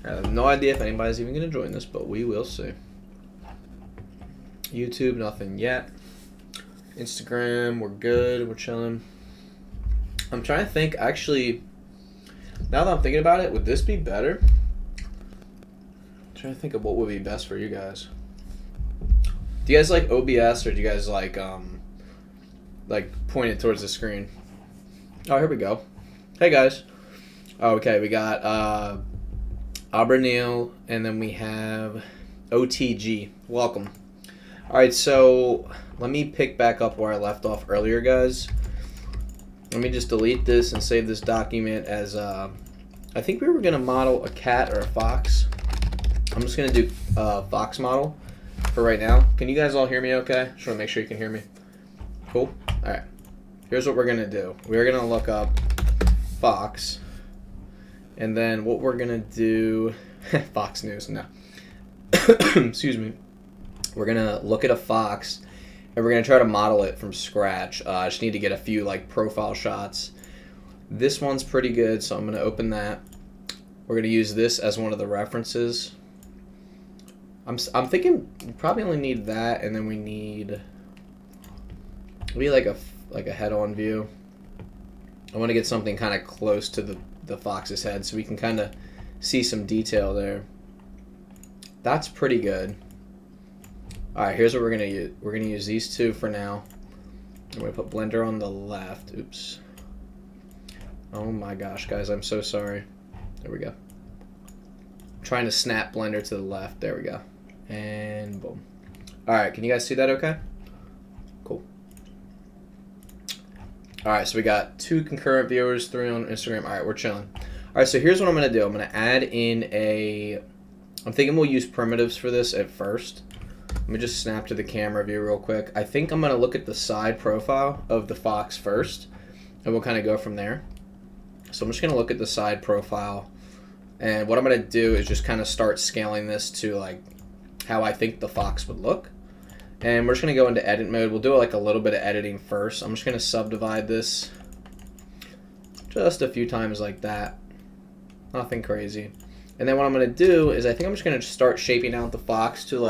I have no idea if anybody's even going to join this, but we will see. YouTube, nothing yet. Instagram, we're good. We're chilling. I'm trying to think, actually, now that I'm thinking about it, would this be better? I'm trying to think of what would be best for you guys. Do you guys like OBS, or do you guys like point it towards the screen? Oh, here we go. Hey, guys. Okay, we got Aubernil, and then we have OTG. Welcome. All right, so let me pick back up where I left off earlier, guys. Let me just delete this and save this document as, I think we were going to model a cat or a fox. I'm just going to do a fox model for right now. Can you guys all hear me okay? Just want to make sure you can hear me. Cool? All right. Here's what we're going to do. We're going to look up fox. And then what we're going to do... Fox News, no. Excuse me. We're going to look at a fox, and we're going to try to model it from scratch. I just need to get a few profile shots. This one's pretty good, so I'm going to open that. We're going to use this as one of the references. I'm thinking we probably only need that, and then we need like a head-on view. I want to get something kind of close to the fox's head so we can kind of see some detail there. That's pretty good. All right, here's what we're gonna use. We're gonna use these two for now. I'm gonna put blender on the left. Oops. Oh my gosh, guys, I'm so sorry. There we go. I'm trying to snap blender to the left. There we go. And boom. All right, can you guys see that okay? Cool. All right, so we got 2 concurrent viewers, 3 on Instagram. All right, we're chilling. All right, so here's what I'm gonna do. I'm gonna add in I'm thinking we'll use primitives for this at first. Let me just snap to the camera view real quick. I think I'm gonna look at the side profile of the fox first, and we'll kind of go from there. So I'm just gonna look at the side profile, and what I'm gonna do is just kind of start scaling this to how I think the fox would look. And we're just gonna go into edit mode. We'll do a little bit of editing first. I'm just gonna subdivide this just a few times like that. Nothing crazy. And then what I'm gonna do is I think I'm just gonna start shaping out the fox to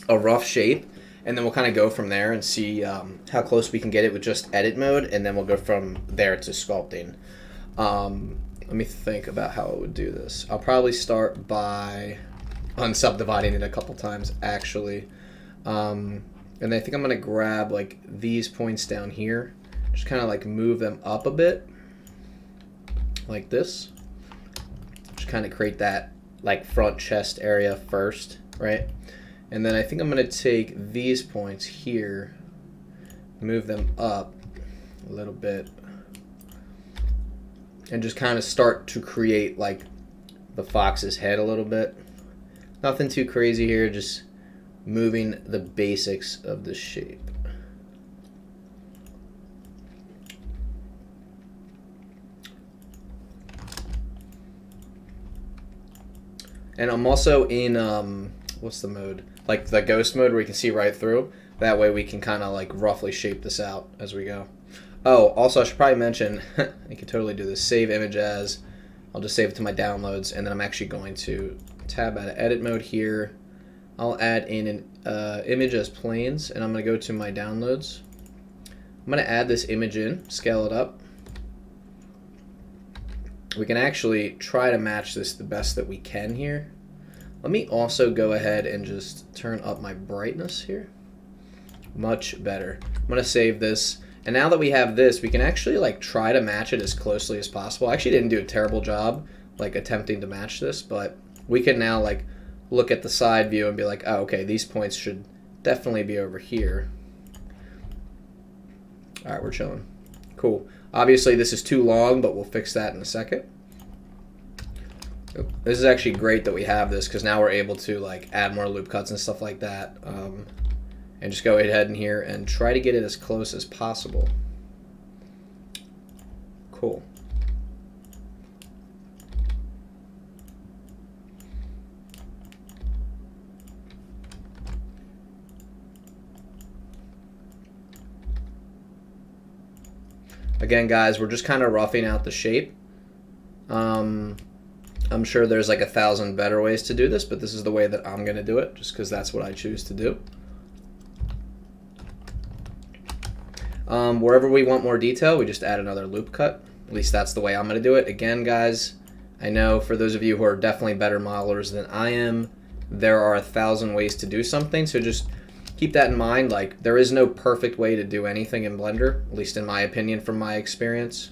a rough shape, and then we'll kind of go from there and see how close we can get it with just edit mode, and then we'll go from there to sculpting. Let me think about how I would do this. I'll probably start by unsubdividing it a couple times, actually. And I think I'm going to grab these points down here, just kind of move them up a bit, like this. Just kind of create that front chest area first, right? And then I think I'm going to take these points here, move them up a little bit, and just kind of start to create the fox's head a little bit. Nothing too crazy here, just moving the basics of the shape. And I'm also in, what's the mode? The ghost mode where you can see right through. That way we can kind of roughly shape this out as we go. Oh, also I should probably mention, I could totally do this. Save image as. I'll just save it to my downloads, and then I'm actually going to tab out of edit mode here. I'll add in an image as planes, and I'm going to go to my downloads. I'm going to add this image in, scale it up. We can actually try to match this the best that we can here. Let me also go ahead and just turn up my brightness here. Much better. I'm going to save this. And now that we have this, we can actually try to match it as closely as possible. I actually didn't do a terrible job attempting to match this, but we can now look at the side view and be like, oh, okay, these points should definitely be over here. All right, we're chilling. Cool. Obviously, this is too long, but we'll fix that in a second. This is actually great that we have this, because now we're able to add more loop cuts and stuff like that, and just go ahead in here and try to get it as close as possible. Cool. Again, guys, we're just kind of roughing out the shape. I'm sure there's like 1,000 better ways to do this, but this is the way that I'm going to do it, just because that's what I choose to do. Wherever we want more detail, we just add another loop cut. At least that's the way I'm going to do it. Again, guys, I know for those of you who are definitely better modelers than I am, there are 1,000 ways to do something, so just keep that in mind. Like, there is no perfect way to do anything in Blender, at least in my opinion from my experience.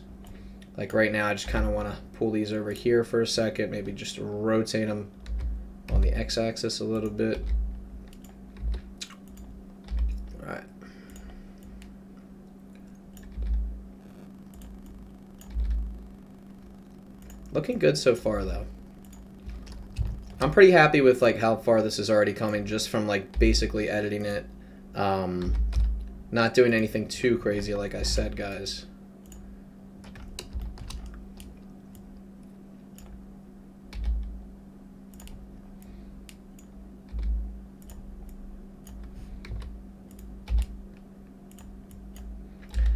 Like right now, I just kind of want to pull these over here for a second, maybe just rotate them on the x-axis a little bit. All right. Looking good so far, though. I'm pretty happy with like how far this is already coming, just from like basically editing it, not doing anything too crazy, like I said, guys.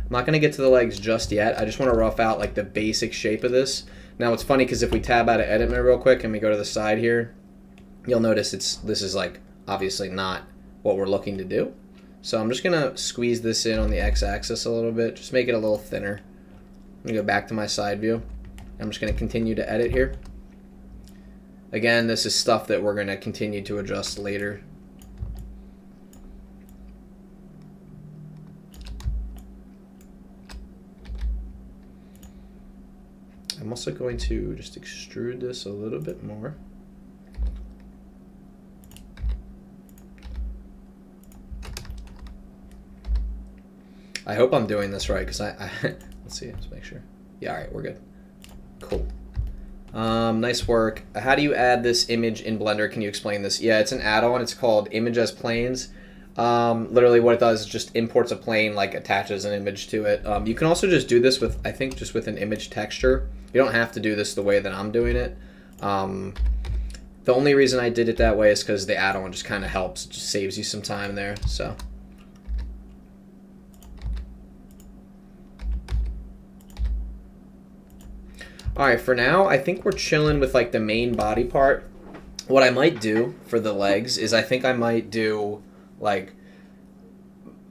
I'm not going to get to the legs just yet. I just want to rough out like the basic shape of this. Now it's funny because if we tab out of edit mode real quick and we go to the side here, you'll notice this is like obviously not what we're looking to do. So I'm just going to squeeze this in on the x-axis a little bit, just make it a little thinner. Let me go back to my side view. I'm just going to continue to edit here. Again, this is stuff that we're going to continue to adjust later. I'm also going to just extrude this a little bit more. I hope I'm doing this right, because let's see, let's make sure. Yeah, all right, we're good. Cool. Nice work. How do you add this image in Blender? Can you explain this? Yeah, it's an add-on. It's called Image as Planes. Literally what it does is just imports a plane, like attaches an image to it. You can also just do this with, I think, just with an image texture. You don't have to do this the way that I'm doing it. The only reason I did it that way is because the add-on just kind of helps. It just saves you some time there. So. Alright, for now, I think we're chilling with like the main body part. What I might do for the legs is I think I might do like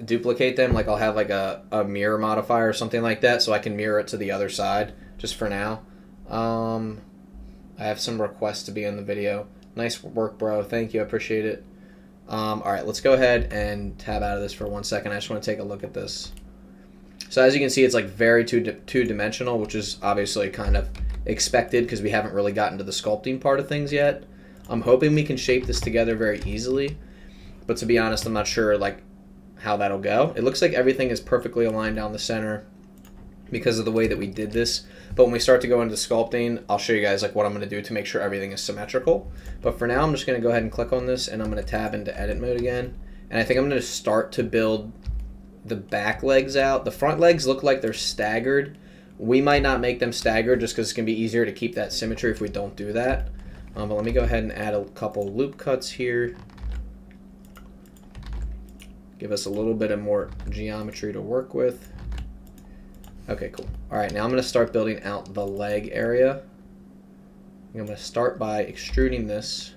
duplicate them. Like I'll have like a mirror modifier or something like that so I can mirror it to the other side just for now. I have some requests to be in the video. Nice work, bro. Thank you. I appreciate it. Alright, let's go ahead and tab out of this for 1 second. I just want to take a look at this. So as you can see, it's like very two-dimensional, which is obviously kind of expected because we haven't really gotten to the sculpting part of things yet. I'm hoping we can shape this together very easily, but to be honest, I'm not sure like how that'll go. It looks like everything is perfectly aligned down the center because of the way that we did this. But when we start to go into sculpting, I'll show you guys like what I'm going to do to make sure everything is symmetrical. But for now, I'm just going to go ahead and click on this, and I'm going to tab into edit mode again. And I think I'm going to start to build the back legs out. The front legs look like they're staggered. We might not make them staggered just because it's going to be easier to keep that symmetry if we don't do that. But let me go ahead and add a couple loop cuts here. Give us a little bit of more geometry to work with. Okay, cool. All right, now I'm going to start building out the leg area. I'm going to start by extruding this.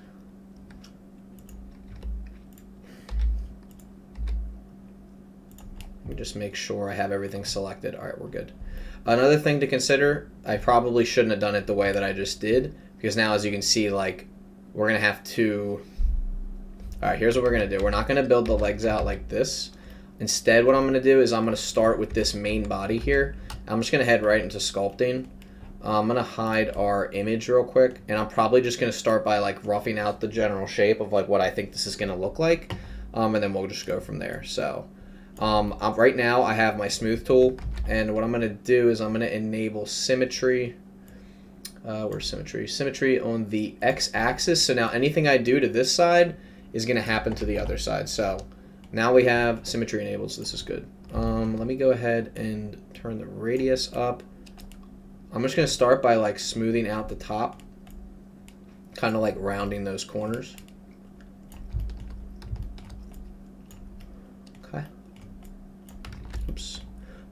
Let me just make sure I have everything selected. All right, we're good. Another thing to consider, I probably shouldn't have done it the way that I just did, because now as you can see, like, we're going to have to... All right, here's what we're going to do. We're not going to build the legs out like this. Instead, what I'm going to do is I'm going to start with this main body here. I'm just going to head right into sculpting. I'm going to hide our image real quick, and I'm probably just going to start by like roughing out the general shape of like what I think this is going to look like, and then we'll just go from there. So right now I have my smooth tool, and what I'm going to do is I'm going to enable symmetry. Where's symmetry? Symmetry on the x-axis. So now anything I do to this side is going to happen to the other side. So now we have symmetry enabled, so this is good. Let me go ahead and turn the radius up. I'm just going to start by like smoothing out the top, kind of like rounding those corners. Okay. Oops.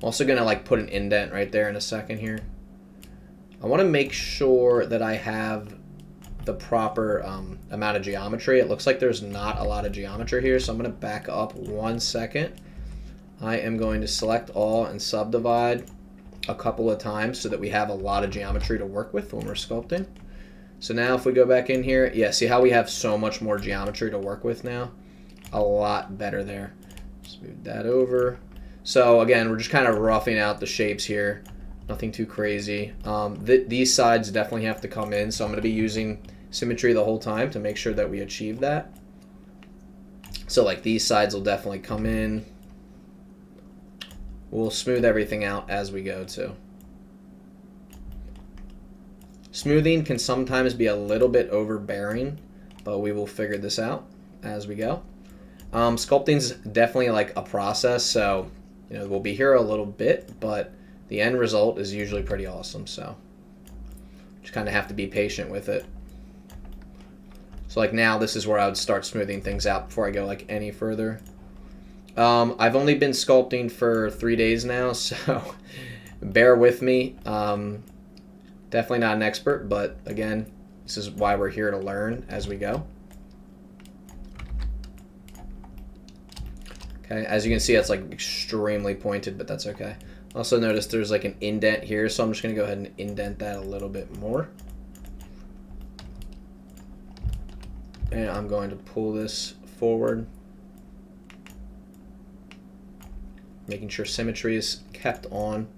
I'm also going to like put an indent right there in a second here. I want to make sure that I have the proper amount of geometry. It looks like there's not a lot of geometry here, so I'm going to back up 1 second. I am going to select all and subdivide a couple of times so that we have a lot of geometry to work with when we're sculpting. So now if we go back in here, yeah, see how we have so much more geometry to work with now? A lot better there. Just move that over. So again, we're just kind of roughing out the shapes here. Nothing too crazy. These sides definitely have to come in, so I'm going to be using symmetry the whole time to make sure that we achieve that. So like these sides will definitely come in. We'll smooth everything out as we go too. Smoothing can sometimes be a little bit overbearing, but we will figure this out as we go. Sculpting's definitely like a process, so we'll be here a little bit, but the end result is usually pretty awesome, so just kind of have to be patient with it. So like now, this is where I would start smoothing things out before I go like any further. I've only been sculpting for 3 days now, so bear with me. Definitely not an expert, but again, this is why we're here to learn as we go. Okay, as you can see, it's like extremely pointed, but that's okay. Also notice there's like an indent here, so I'm just going to go ahead and indent that a little bit more. And I'm going to pull this forward, making sure symmetry is kept on.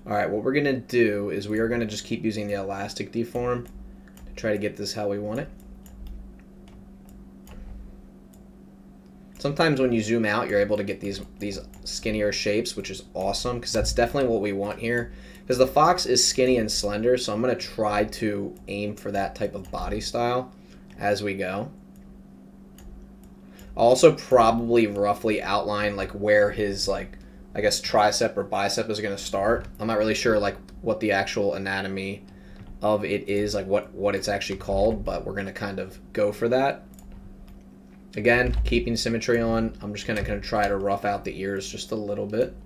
Alright, what we're going to do is we are going to just keep using the elastic deform to try to get this how we want it. Sometimes when you zoom out, you're able to get these skinnier shapes, which is awesome, because that's definitely what we want here. Because the fox is skinny and slender, so I'm going to try to aim for that type of body style as we go. I'll also probably roughly outline like where his I guess tricep or bicep is going to start. I'm not really sure like what the actual anatomy of it is, like what it's actually called, but we're going to kind of go for that. Again, keeping symmetry on, I'm just going to try to rough out the ears just a little bit.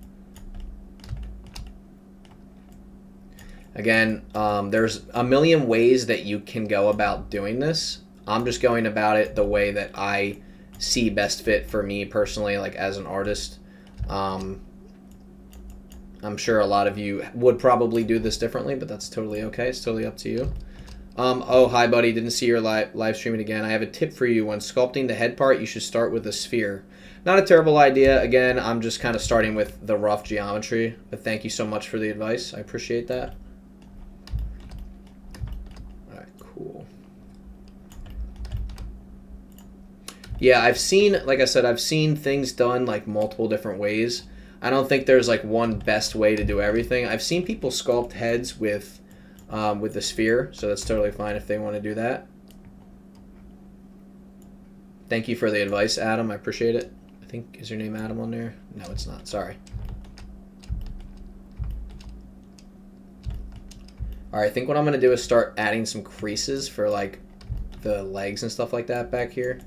Again, there's a million ways that you can go about doing this. I'm just going about it the way that I see best fit for me personally, like as an artist. I'm sure a lot of you would probably do this differently, but that's totally okay. It's totally up to you. Oh, hi, buddy. Didn't see your live streaming again. I have a tip for you. When sculpting the head part, you should start with a sphere. Not a terrible idea. Again, I'm just kind of starting with the rough geometry, but thank you so much for the advice. I appreciate that. All right, cool. Yeah, I've seen, like I said, I've seen things done like multiple different ways. I don't think there's like one best way to do everything. I've seen people sculpt heads with the sphere, so that's totally fine if they want to do that. Thank you for the advice, Adam. I appreciate it. I think, is your name Adam on there? No, it's not. Sorry. All right, I think what I'm going to do is start adding some creases for like the legs and stuff like that back here.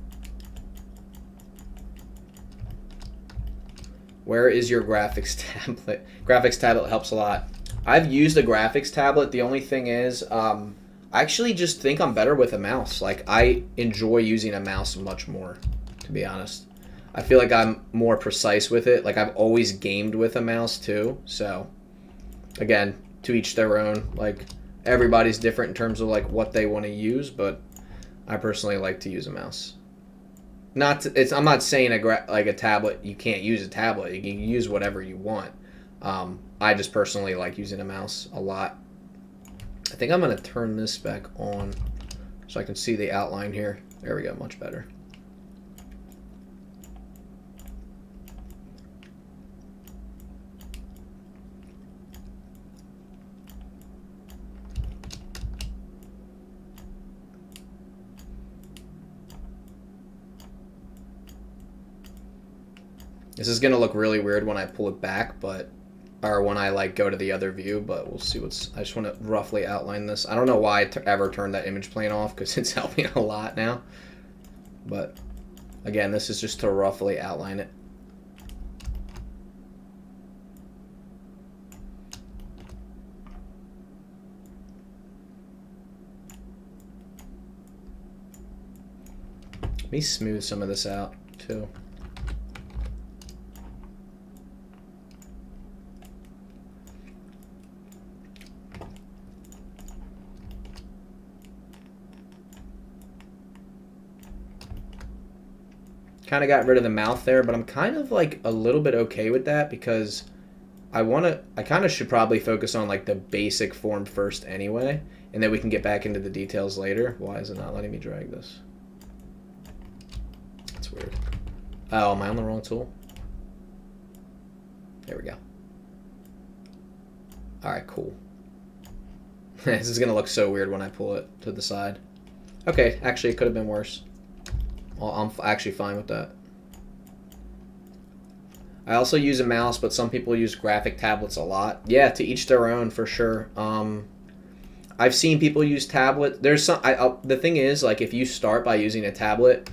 Where is your graphics tablet? Graphics tablet helps a lot. I've used a graphics tablet. The only thing is, I actually just think I'm better with a mouse. Like, I enjoy using a mouse much more, to be honest. I feel like I'm more precise with it. Like, I've always gamed with a mouse, too. So, again, to each their own. Like, everybody's different in terms of, like, what they want to use, but I personally like to use a mouse. I'm not saying like a tablet, you can't use a tablet. You can use whatever you want. I just personally like using a mouse a lot. I think I'm going to turn this back on so I can see the outline here. There we go, much better. This is going to look really weird when I pull it back, but, or when I like go to the other view, but we'll see what's, I just want to roughly outline this. I don't know why I ever turned that image plane off because it's helping a lot now. But again, this is just to roughly outline it. Let me smooth some of this out too. Kind of got rid of the mouth there, but I'm kind of like a little bit okay with that because I kind of should probably focus on like the basic form first anyway, and then we can get back into the details later. Why is it not letting me drag this? That's weird. Oh, am I on the wrong tool? There we go. All right, cool. This is gonna look so weird when I pull it to the side. Okay, actually it could have been worse. Well, I'm actually fine with that. I also use a mouse, but some people use graphic tablets a lot. Yeah, to each their own for sure. I've seen people use tablet. There's some. The thing is, like, if you start by using a tablet,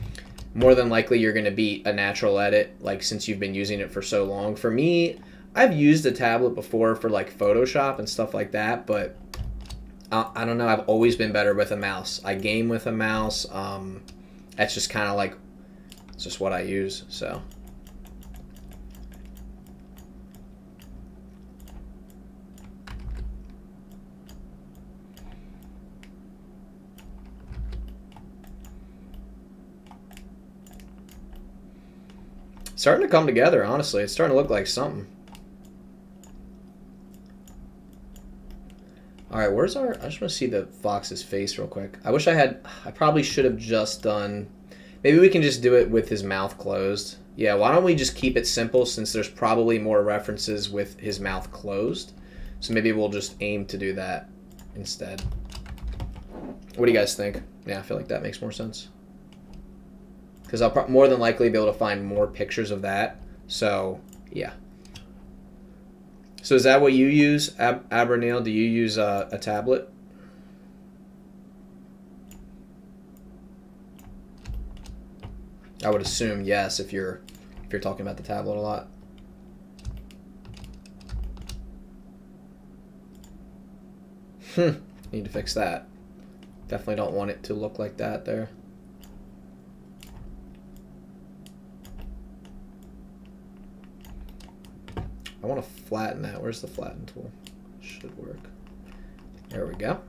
more than likely you're going to be a natural at it. Like, since you've been using it for so long. For me, I've used a tablet before for like Photoshop and stuff like that, but I don't know. I've always been better with a mouse. I game with a mouse. That's just kind of like, it's just what I use, so. Starting to come together, honestly. It's starting to look like something. Alright, where's our... I just want to see the fox's face real quick. I wish I had... I probably should have just done... Maybe we can just do it with his mouth closed. Yeah, why don't we just keep it simple since there's probably more references with his mouth closed. So maybe we'll just aim to do that instead. What do you guys think? Yeah, I feel like that makes more sense. Because I'll more than likely be able to find more pictures of that. So, yeah. So is that what you use, Abernil? Do you use a tablet? I would assume yes if you're talking about the tablet a lot. Need to fix that. Definitely don't want it to look like that there. I want to flatten that. Where's the flatten tool? Should work. There we go.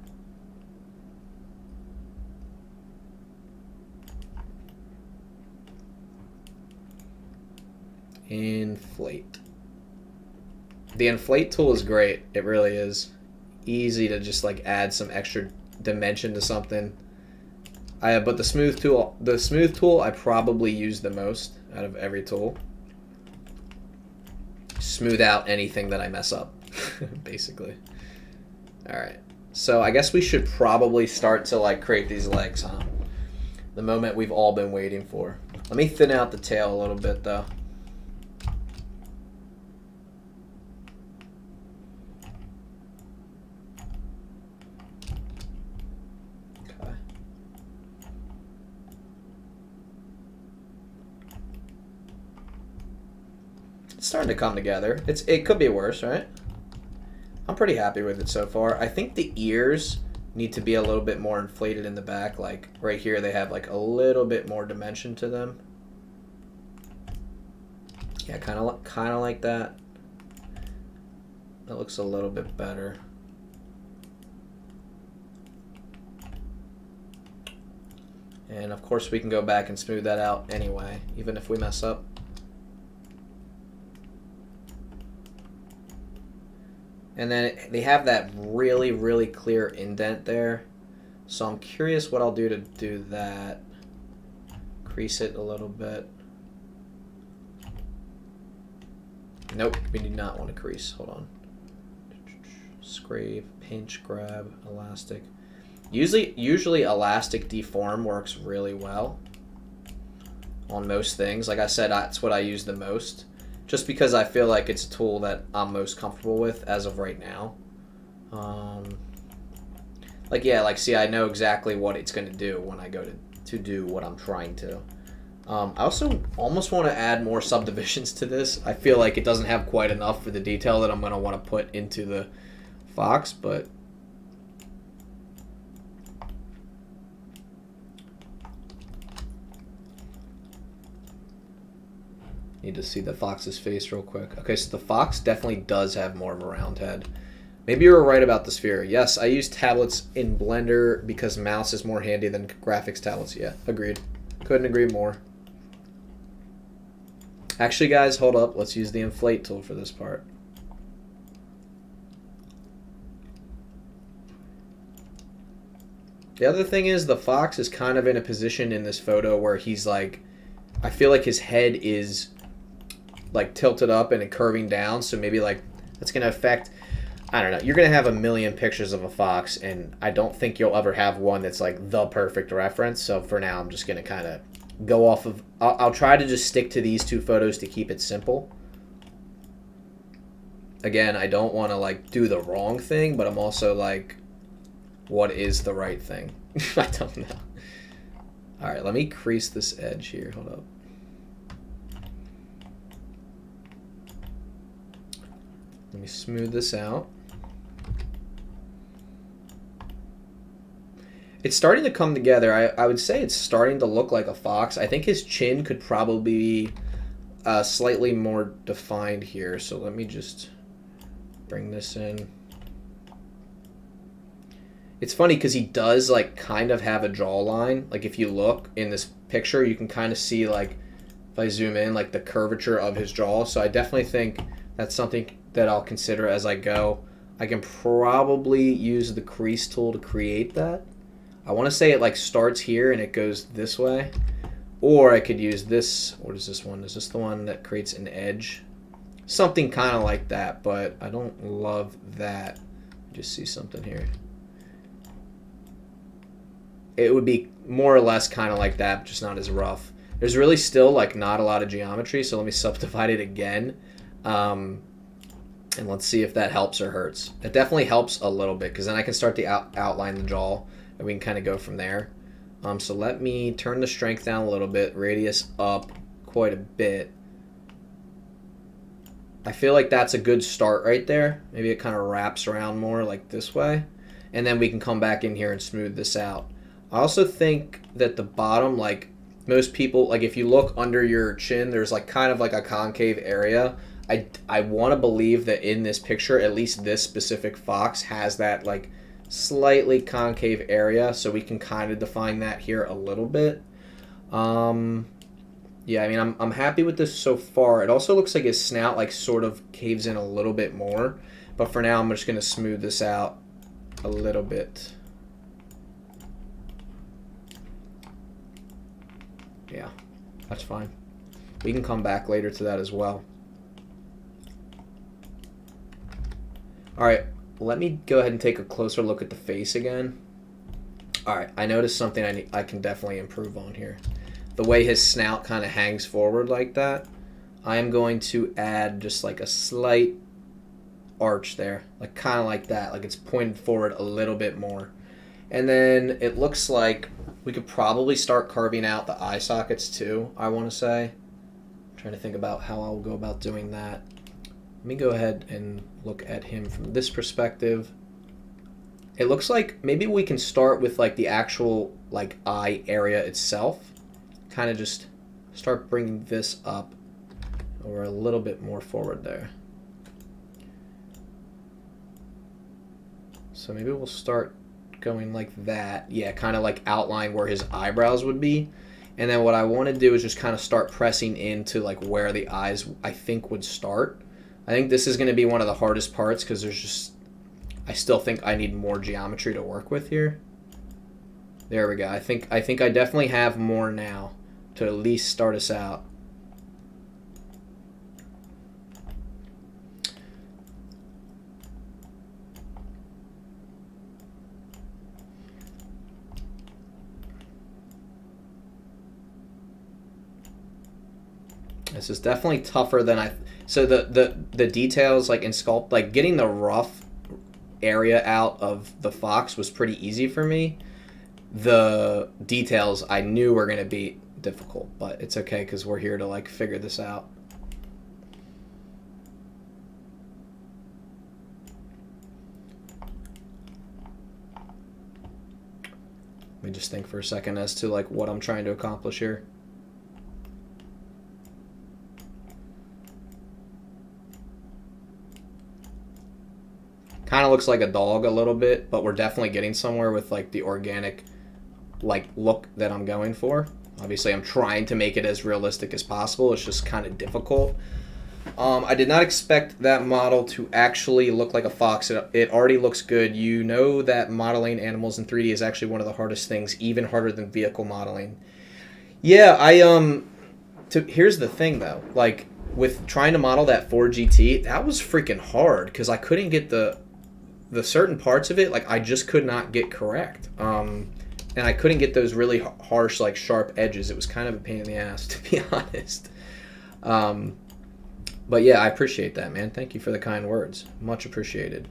Inflate. The inflate tool is great. It really is. Easy to just like add some extra dimension to something. But the smooth tool I probably use the most out of every tool. Smooth out anything that I mess up, basically. Alright, so I guess we should probably start to like create these legs, huh? The moment we've all been waiting for. Let me thin out the tail a little bit though. Okay. It's starting to come together. It could be worse, right? I'm pretty happy with it so far. I think the ears need to be a little bit more inflated in the back. Like right here, they have like a little bit more dimension to them. Yeah, kind of like that. That looks a little bit better. And of course, we can go back and smooth that out anyway, even if we mess up. And then they have that really, really clear indent there. So I'm curious what I'll do to do that. Crease it a little bit. Nope, we do not want to crease. Hold on. Scrape, pinch, grab, elastic. Usually elastic deform works really well on most things. Like I said, that's what I use the most. just because I feel like it's a tool that I'm most comfortable with as of right now. Like, yeah, like, see, I know exactly what it's going to do when I go to do what I'm trying to. I also almost want to add more subdivisions to this. I feel like it doesn't have quite enough for the detail that I'm going to want to put into the fox, but need to see the fox's face real quick. Okay, so the fox definitely does have more of a round head. Maybe you were right about the sphere. Yes, I use tablets in Blender because mouse is more handy than graphics tablets. Yeah, agreed. Couldn't agree more. Actually, guys, hold up. Let's use the inflate tool for this part. The other thing is the fox is kind of in a position in this photo where he's like, I feel like his head is like tilted up and curving down. So maybe like that's going to affect, I don't know. You're going to have a million pictures of a fox, and I don't think you'll ever have one that's like the perfect reference. So for now, I'm just going to kind of go off of, I'll try to just stick to these two photos to keep it simple. Again, I don't want to like do the wrong thing, but I'm also like, what is the right thing? I don't know. All right, let me crease this edge here. Hold up. Let me smooth this out. It's starting to come together. I would say it's starting to look like a fox. I think his chin could probably be slightly more defined here. So let me just bring this in. It's funny because he does like kind of have a jawline. Like if you look in this picture, you can kind of see like, if I zoom in, like the curvature of his jaw. So I definitely think that's something that I'll consider as I go. I can probably use the crease tool to create that. I want to say it like starts here and it goes this way. Or I could use this. What is this one? Is this the one that creates an edge? Something kind of like that, but I don't love that. Just see something here. It would be more or less kind of like that, just not as rough. There's really still like not a lot of geometry, so let me subdivide it again. And let's see if that helps or hurts. It definitely helps a little bit because then I can start to outline the jaw and we can kind of go from there. So let me turn the strength down a little bit, radius up quite a bit. I feel like that's a good start right there. Maybe it kind of wraps around more like this way. And then we can come back in here and smooth this out. I also think that the bottom, like most people, like if you look under your chin, there's like kind of like a concave area. I want to believe that in this picture, at least this specific fox has that like slightly concave area, so we can kind of define that here a little bit. Yeah, I mean, I'm happy with this so far. It also looks like his snout like sort of caves in a little bit more, but for now I'm just going to smooth this out a little bit. Yeah, that's fine. We can come back later to that as well. All right, let me go ahead and take a closer look at the face again. All right, I noticed something I can definitely improve on here. The way his snout kind of hangs forward like that, I am going to add just like a slight arch there, like kind of like that, like it's pointed forward a little bit more. And then it looks like we could probably start carving out the eye sockets too, I want to say. I'm trying to think about how I'll go about doing that. Let me go ahead and look at him from this perspective. It looks like maybe we can start with like the actual like eye area itself. Kind of just start bringing this up or a little bit more forward there. So maybe we'll start going like that. Yeah, kind of like outline where his eyebrows would be. And then what I want to do is just kind of start pressing into like where the eyes I think would start. I think this is going to be one of the hardest parts because there's just, I still think I need more geometry to work with here. There we go. I think I definitely have more now to at least start us out. This is definitely tougher than So the details like in sculpt, like getting the rough area out of the fox was pretty easy for me. The details I knew were going to be difficult, but it's okay because we're here to like figure this out. Let me just think for a second as to like what I'm trying to accomplish here. Kind of looks like a dog a little bit, but we're definitely getting somewhere with like the organic like look that I'm going for. Obviously, I'm trying to make it as realistic as possible. It's just kind of difficult. I did not expect that model to actually look like a fox. It already looks good. You know that modeling animals in 3D is actually one of the hardest things, even harder than vehicle modeling. Yeah, here's the thing though. Like with trying to model that Ford GT, that was freaking hard because I couldn't get the certain parts of it. Like I just could not get correct. And I couldn't get those really harsh, like sharp edges. It was kind of a pain in the ass, to be honest. But yeah, I appreciate that, man. Thank you for the kind words. Much appreciated.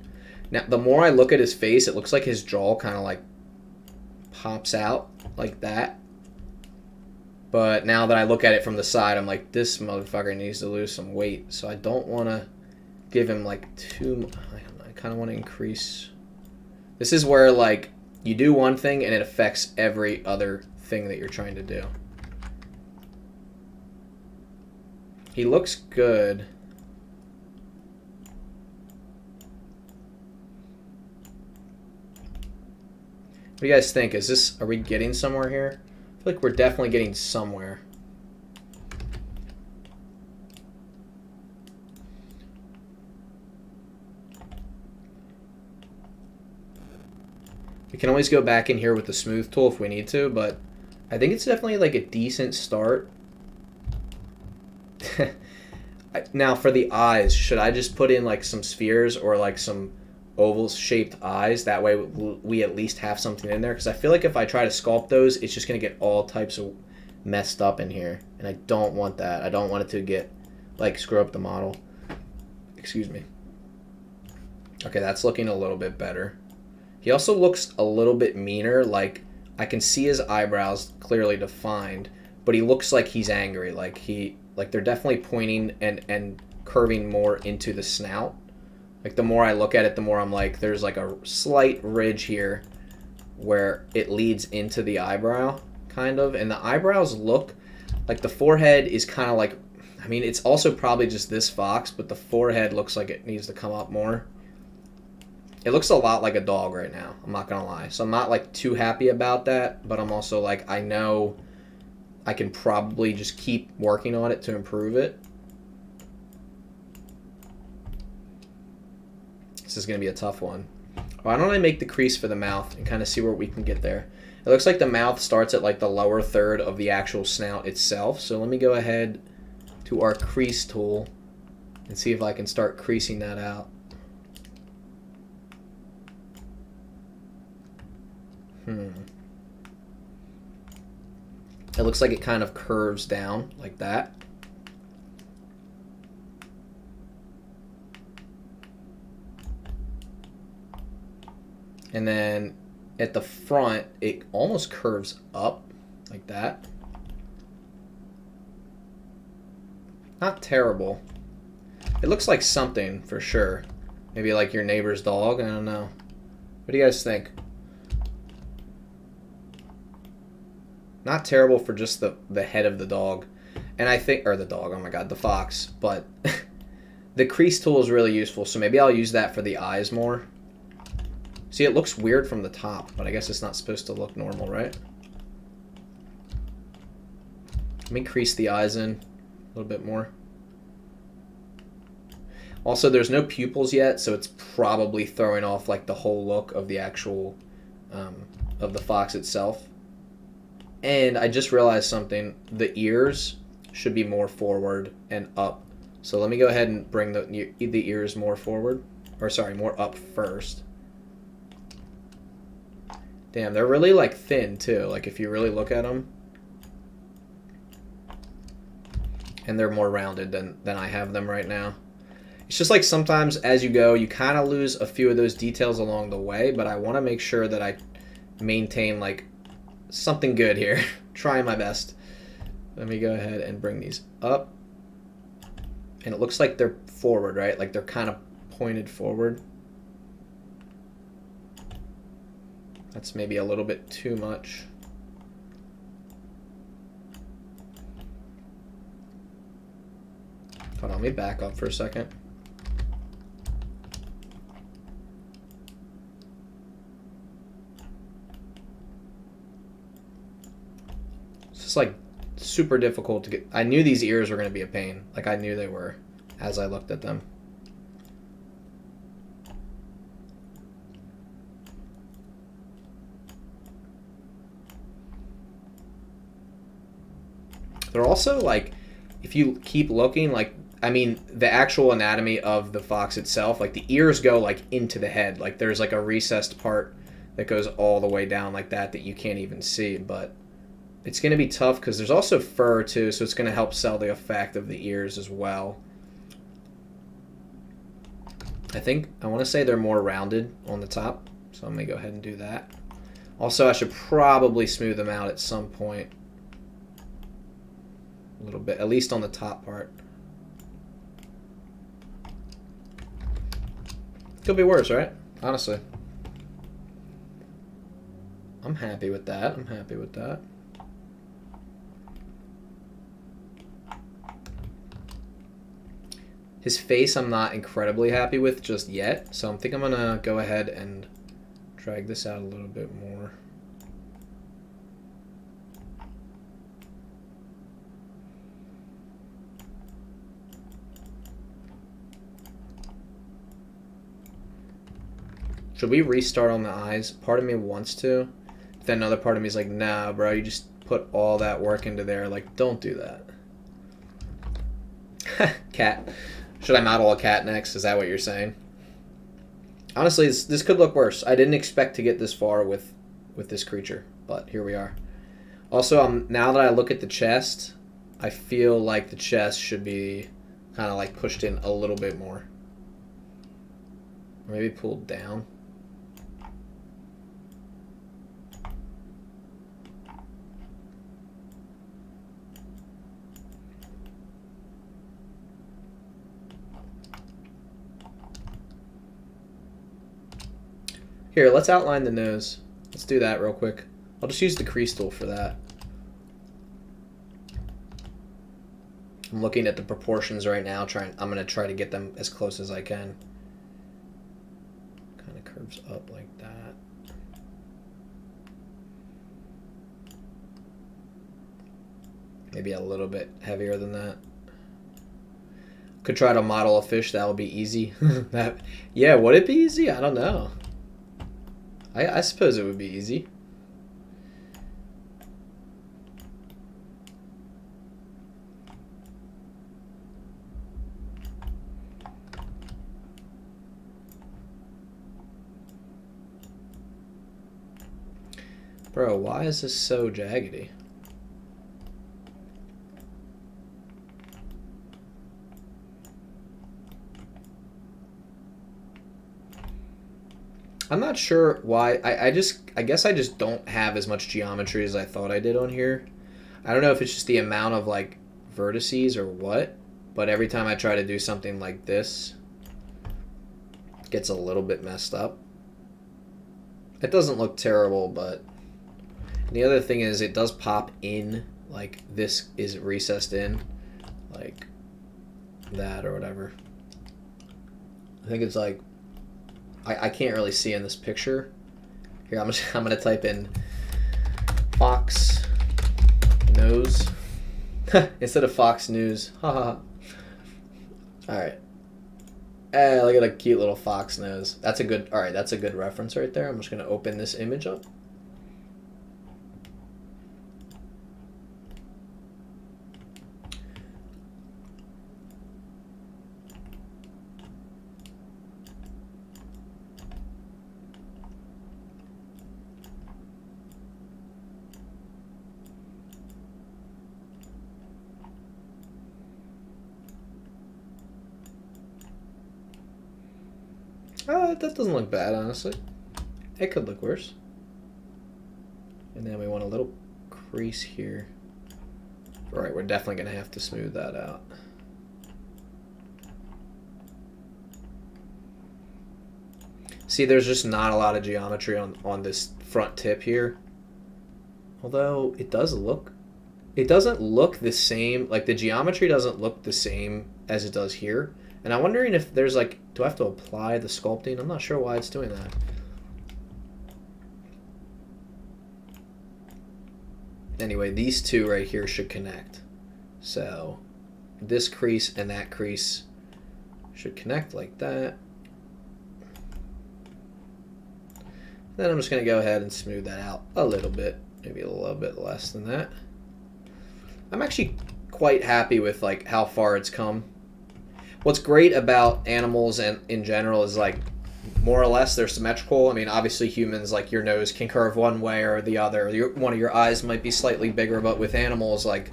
Now, the more I look at his face, it looks like his jaw kind of like pops out like that. But now that I look at it from the side, I'm like, this motherfucker needs to lose some weight. So I don't want to give him like too... I kind of want to increase... This is where like you do one thing and it affects every other thing that you're trying to do. He looks good. What do you guys think? Are we getting somewhere here? I feel like we're definitely getting somewhere. We can always go back in here with the smooth tool if we need to, but I think it's definitely like a decent start. Now for the eyes, should I just put in like some spheres or like some oval shaped eyes? That way we at least have something in there, because I feel like if I try to sculpt those, it's just going to get all types of messed up in here, and I don't want that. I don't want it to get like screw up the model. Excuse me. Okay, that's looking a little bit better. He also looks a little bit meaner. Like I can see his eyebrows clearly defined, but he looks like he's angry. Like they're definitely pointing and curving more into the snout. Like the more I look at it, the more I'm like, there's like a slight ridge here where it leads into the eyebrow, kind of. And the eyebrows look like the forehead is kind of like, I mean, it's also probably just this fox, but the forehead looks like it needs to come up more. It looks a lot like a dog right now, I'm not gonna lie. So I'm not like too happy about that, but I'm also like, I know I can probably just keep working on it to improve it. This is going to be a tough one. Why don't I make the crease for the mouth and kind of see where we can get there? It looks like the mouth starts at like the lower third of the actual snout itself. So let me go ahead to our crease tool and see if I can start creasing that out. It looks like it kind of curves down like that. And then at the front, it almost curves up like that. Not terrible. It looks like something for sure. Maybe like your neighbor's dog, I don't know. What do you guys think? Not terrible for just the head of the dog. And I think, or the dog, oh my god, the fox. But the crease tool is really useful, so maybe I'll use that for the eyes more. See, it looks weird from the top, but I guess it's not supposed to look normal, right? Let me crease the eyes in a little bit more. Also, there's no pupils yet, so it's probably throwing off like the whole look of the actual, of the fox itself. And I just realized something. The ears should be more forward and up. So let me go ahead and bring the ears more forward. Or sorry, more up first. Damn, they're really like thin too. Like if you really look at them. and they're more rounded than I have them right now. It's just like sometimes as you go, you kind of lose a few of those details along the way, but I want to make sure that I maintain like something good here. Trying my best. Let me go ahead and bring these up. And it looks like they're forward, right? Like they're kind of pointed forward. That's maybe a little bit too much. Hold on, let me back up for a second. It's just like super difficult to get. I knew these ears were going to be a pain. Like I knew they were as I looked at them. They're also like, if you keep looking, like, I mean, the actual anatomy of the fox itself, like the ears go like into the head. Like there's like a recessed part that goes all the way down like that you can't even see. But it's going to be tough because there's also fur too, so it's going to help sell the effect of the ears as well. I want to say they're more rounded on the top, so I'm going to go ahead and do that. Also, I should probably smooth them out at some point. A little bit, at least on the top part. Could be worse, right? Honestly. I'm happy with that. I'm happy with that. His face I'm not incredibly happy with just yet, so I think I'm going to go ahead and drag this out a little bit more. Should we restart on the eyes? Part of me wants to. Then another part of me is like, nah, bro, you just put all that work into there. Like, don't do that. Cat. Should I model a cat next? Is that what you're saying? Honestly, this could look worse. I didn't expect to get this far with this creature, but here we are. Also, now that I look at the chest, I feel like the chest should be kind of like pushed in a little bit more. Maybe pulled down. Here, let's outline the nose. Let's do that real quick. I'll just use the crease tool for that. I'm looking at the proportions right now. I'm going to try to get them as close as I can. Kind of curves up like that. Maybe a little bit heavier than that. Could try to model a fish. That would be easy. Yeah, would it be easy? I don't know. I suppose it would be easy. Bro, why is this so jaggedy? I'm not sure why. I guess I just don't have as much geometry as I thought I did on here. I don't know if it's just the amount of like vertices or what, but every time I try to do something like this, it gets a little bit messed up. It doesn't look terrible, but the other thing is it does pop in, like this is recessed in, like that or whatever. I think it's like, I can't really see in this picture. Here, I'm gonna type in fox nose instead of fox news. Haha. All right. Look at a cute little fox nose. That's a good. All right, that's a good reference right there. I'm just gonna open this image up. That doesn't look bad, honestly. It could look worse. And then we want a little crease here. All right, we're definitely going to have to smooth that out. See, there's just not a lot of geometry on this front tip here. Although it doesn't look the same. Like, the geometry doesn't look the same as it does here. And I'm wondering if there's like, do I have to apply the sculpting? I'm not sure why it's doing that. Anyway, these two right here should connect. So this crease and that crease should connect like that. Then I'm just going to go ahead and smooth that out a little bit, maybe a little bit less than that. I'm actually quite happy with like how far it's come. What's great about animals and in general is like more or less they're symmetrical. I mean, obviously humans, like your nose can curve one way or the other. One of your eyes might be slightly bigger, but with animals, like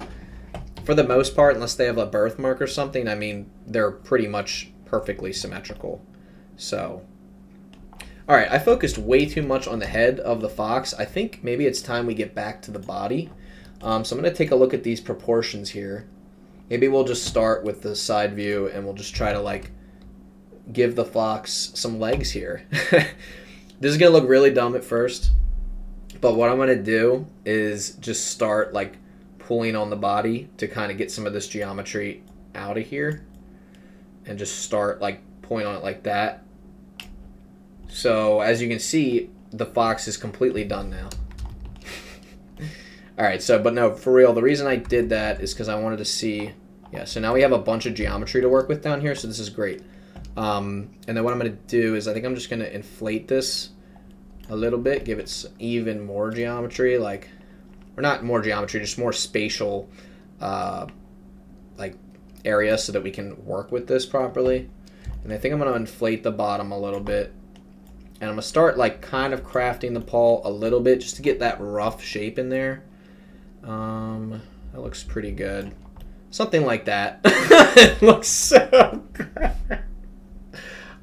for the most part, unless they have a birthmark or something, I mean, they're pretty much perfectly symmetrical. So, all right, I focused way too much on the head of the fox. I think maybe it's time we get back to the body. So I'm going to take a look at these proportions here. Maybe we'll just start with the side view and we'll just try to like give the fox some legs here. This is going to look really dumb at first, but what I'm going to do is just start like pulling on the body to kind of get some of this geometry out of here and just start like pulling on it like that. So as you can see, the fox is completely done now. All right, so, but no, for real, the reason I did that is because I wanted to see, yeah, so now we have a bunch of geometry to work with down here, so this is great. And then what I'm going to do is I think I'm just going to inflate this a little bit, give it even more geometry, like, or not more geometry, just more spatial, like, area so that we can work with this properly. And I think I'm going to inflate the bottom a little bit. And I'm going to start, like, kind of crafting the paw a little bit just to get that rough shape in there. That looks pretty good. Something like that. It looks so good.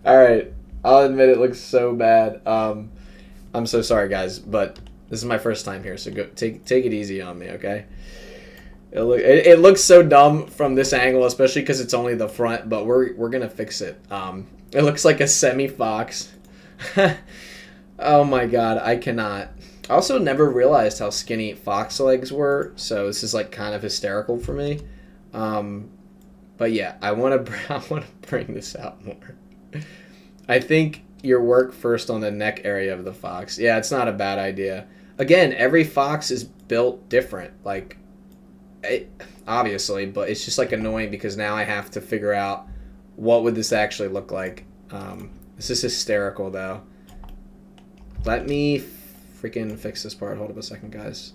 Alright, I'll admit it looks so bad. I'm so sorry, guys, but this is my first time here, so go take it easy on me, okay? It looks so dumb from this angle, especially because it's only the front, but we're gonna fix it. It looks like a semi-fox. Oh my god, I cannot. I also never realized how skinny fox legs were, so this is like kind of hysterical for me. But yeah, I want to bring this out more. I think your work first on the neck area of the fox. Yeah, it's not a bad idea. Again, every fox is built different, like obviously, but it's just like annoying because now I have to figure out what would this actually look like. This is hysterical though. Let me freaking fix this part. Hold up a second, guys.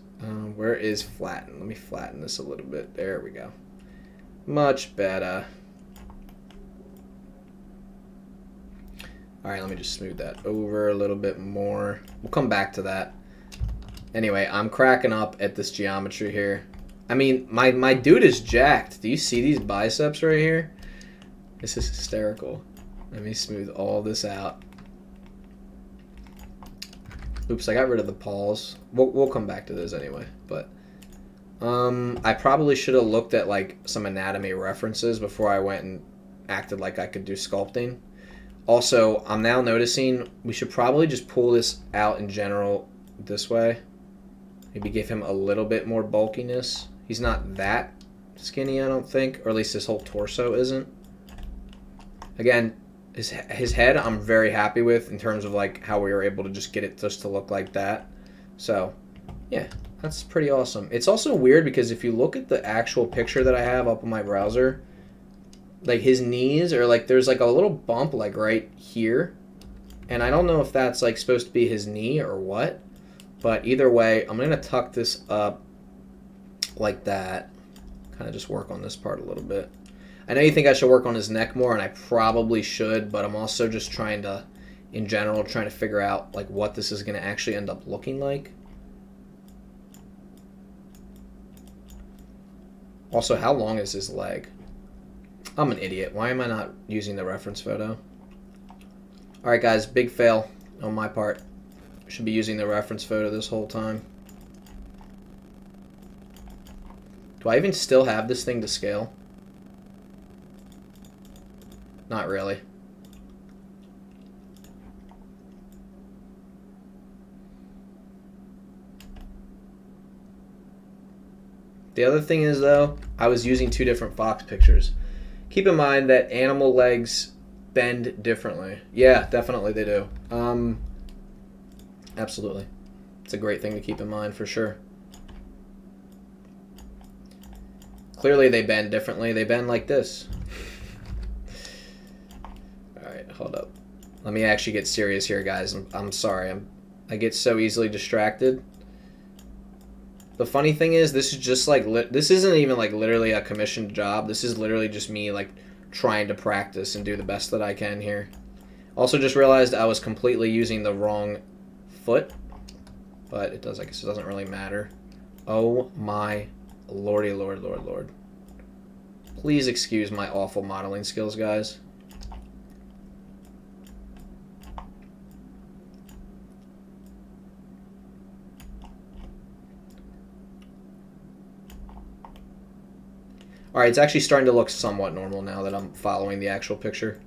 Where is flatten? Let me flatten this a little bit. There we go. Much better. Alright, let me just smooth that over a little bit more. We'll come back to that. Anyway, I'm cracking up at this geometry here. I mean, my dude is jacked. Do you see these biceps right here? This is hysterical. Let me smooth all this out. Oops, I got rid of the paws. We'll come back to those anyway. But I probably should have looked at like some anatomy references before I went and acted like I could do sculpting. Also, I'm now noticing we should probably just pull this out in general this way. Maybe give him a little bit more bulkiness. He's not that skinny, I don't think, or at least his whole torso isn't. Again, his head I'm very happy with in terms of like how we were able to just get it just to look like that. So yeah, that's pretty awesome. It's also weird because if you look at the actual picture that I have up on my browser, like his knees are like, there's like a little bump like right here, and I don't know if that's like supposed to be his knee or what, but either way I'm gonna tuck this up like that, kind of just work on this part a little bit. I know you think I should work on his neck more, and I probably should, but I'm also just trying to, in general, trying to figure out like what this is going to actually end up looking like. Also, how long is his leg? I'm an idiot. Why am I not using the reference photo? Alright guys, big fail on my part. Should be using the reference photo this whole time. Do I even still have this thing to scale? Not really. The other thing is, though, I was using two different Fox pictures. Keep in mind that animal legs bend differently. Yeah, definitely they do. Absolutely. It's a great thing to keep in mind for sure. Clearly they bend differently. They bend like this. Alright, hold up. Let me actually get serious here, guys. I'm sorry. I get so easily distracted. The funny thing is, this is just like, this isn't even like literally a commissioned job. This is literally just me like trying to practice and do the best that I can here. Also just realized I was completely using the wrong foot, but it does, I guess it doesn't really matter. Oh my lordy lord. Please excuse my awful modeling skills, guys. Alright, it's actually starting to look somewhat normal now that I'm following the actual picture.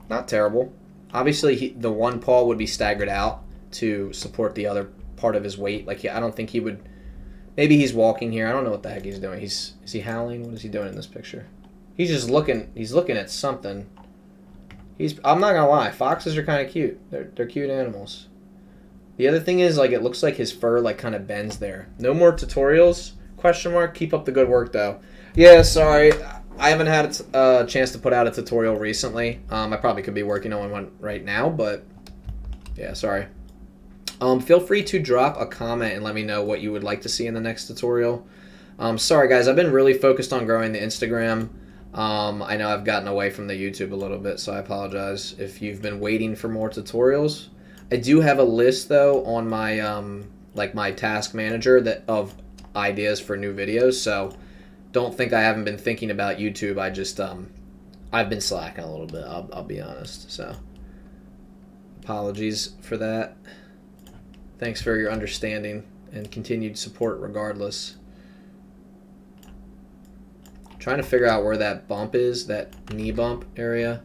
Not terrible. Obviously, the one paw would be staggered out to support the other part of his weight. Like, I don't think he would... Maybe he's walking here. I don't know what the heck he's doing. Is he howling? What is he doing in this picture? He's just looking... He's looking at something. I'm not gonna lie. Foxes are kind of cute. They're cute animals. The other thing is, like, it looks like his fur, like, kind of bends there. No more tutorials? Question mark. Keep up the good work, though. Yeah, sorry. I haven't had a chance to put out a tutorial recently. I probably could be working on one right now, but yeah, sorry. Feel free to drop a comment and let me know what you would like to see in the next tutorial. Sorry, guys. I've been really focused on growing the Instagram. I know I've gotten away from the YouTube a little bit, so I apologize if you've been waiting for more tutorials. I do have a list, though, on my like my task manager of ideas for new videos, so don't think I haven't been thinking about YouTube. I just I've been slacking a little bit, I'll be honest, so apologies for that. Thanks for your understanding and continued support regardless. Trying to figure out where that bump is, that knee bump area.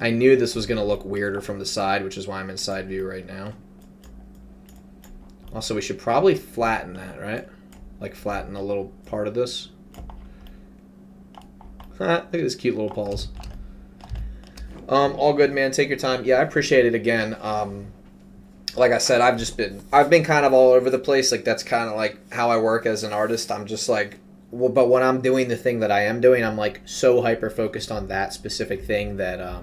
I knew this was going to look weirder from the side, which is why I'm in side view right now. Also, we should probably flatten that, right? Like flatten a little part of this. Look at this cute little paws. All good, man. Take your time. Yeah, I appreciate it again. Like I said, I've been kind of all over the place. Like, that's kind of like how I work as an artist. I'm just like, well, but when I'm doing the thing that I am doing, I'm like so hyper focused on that specific thing that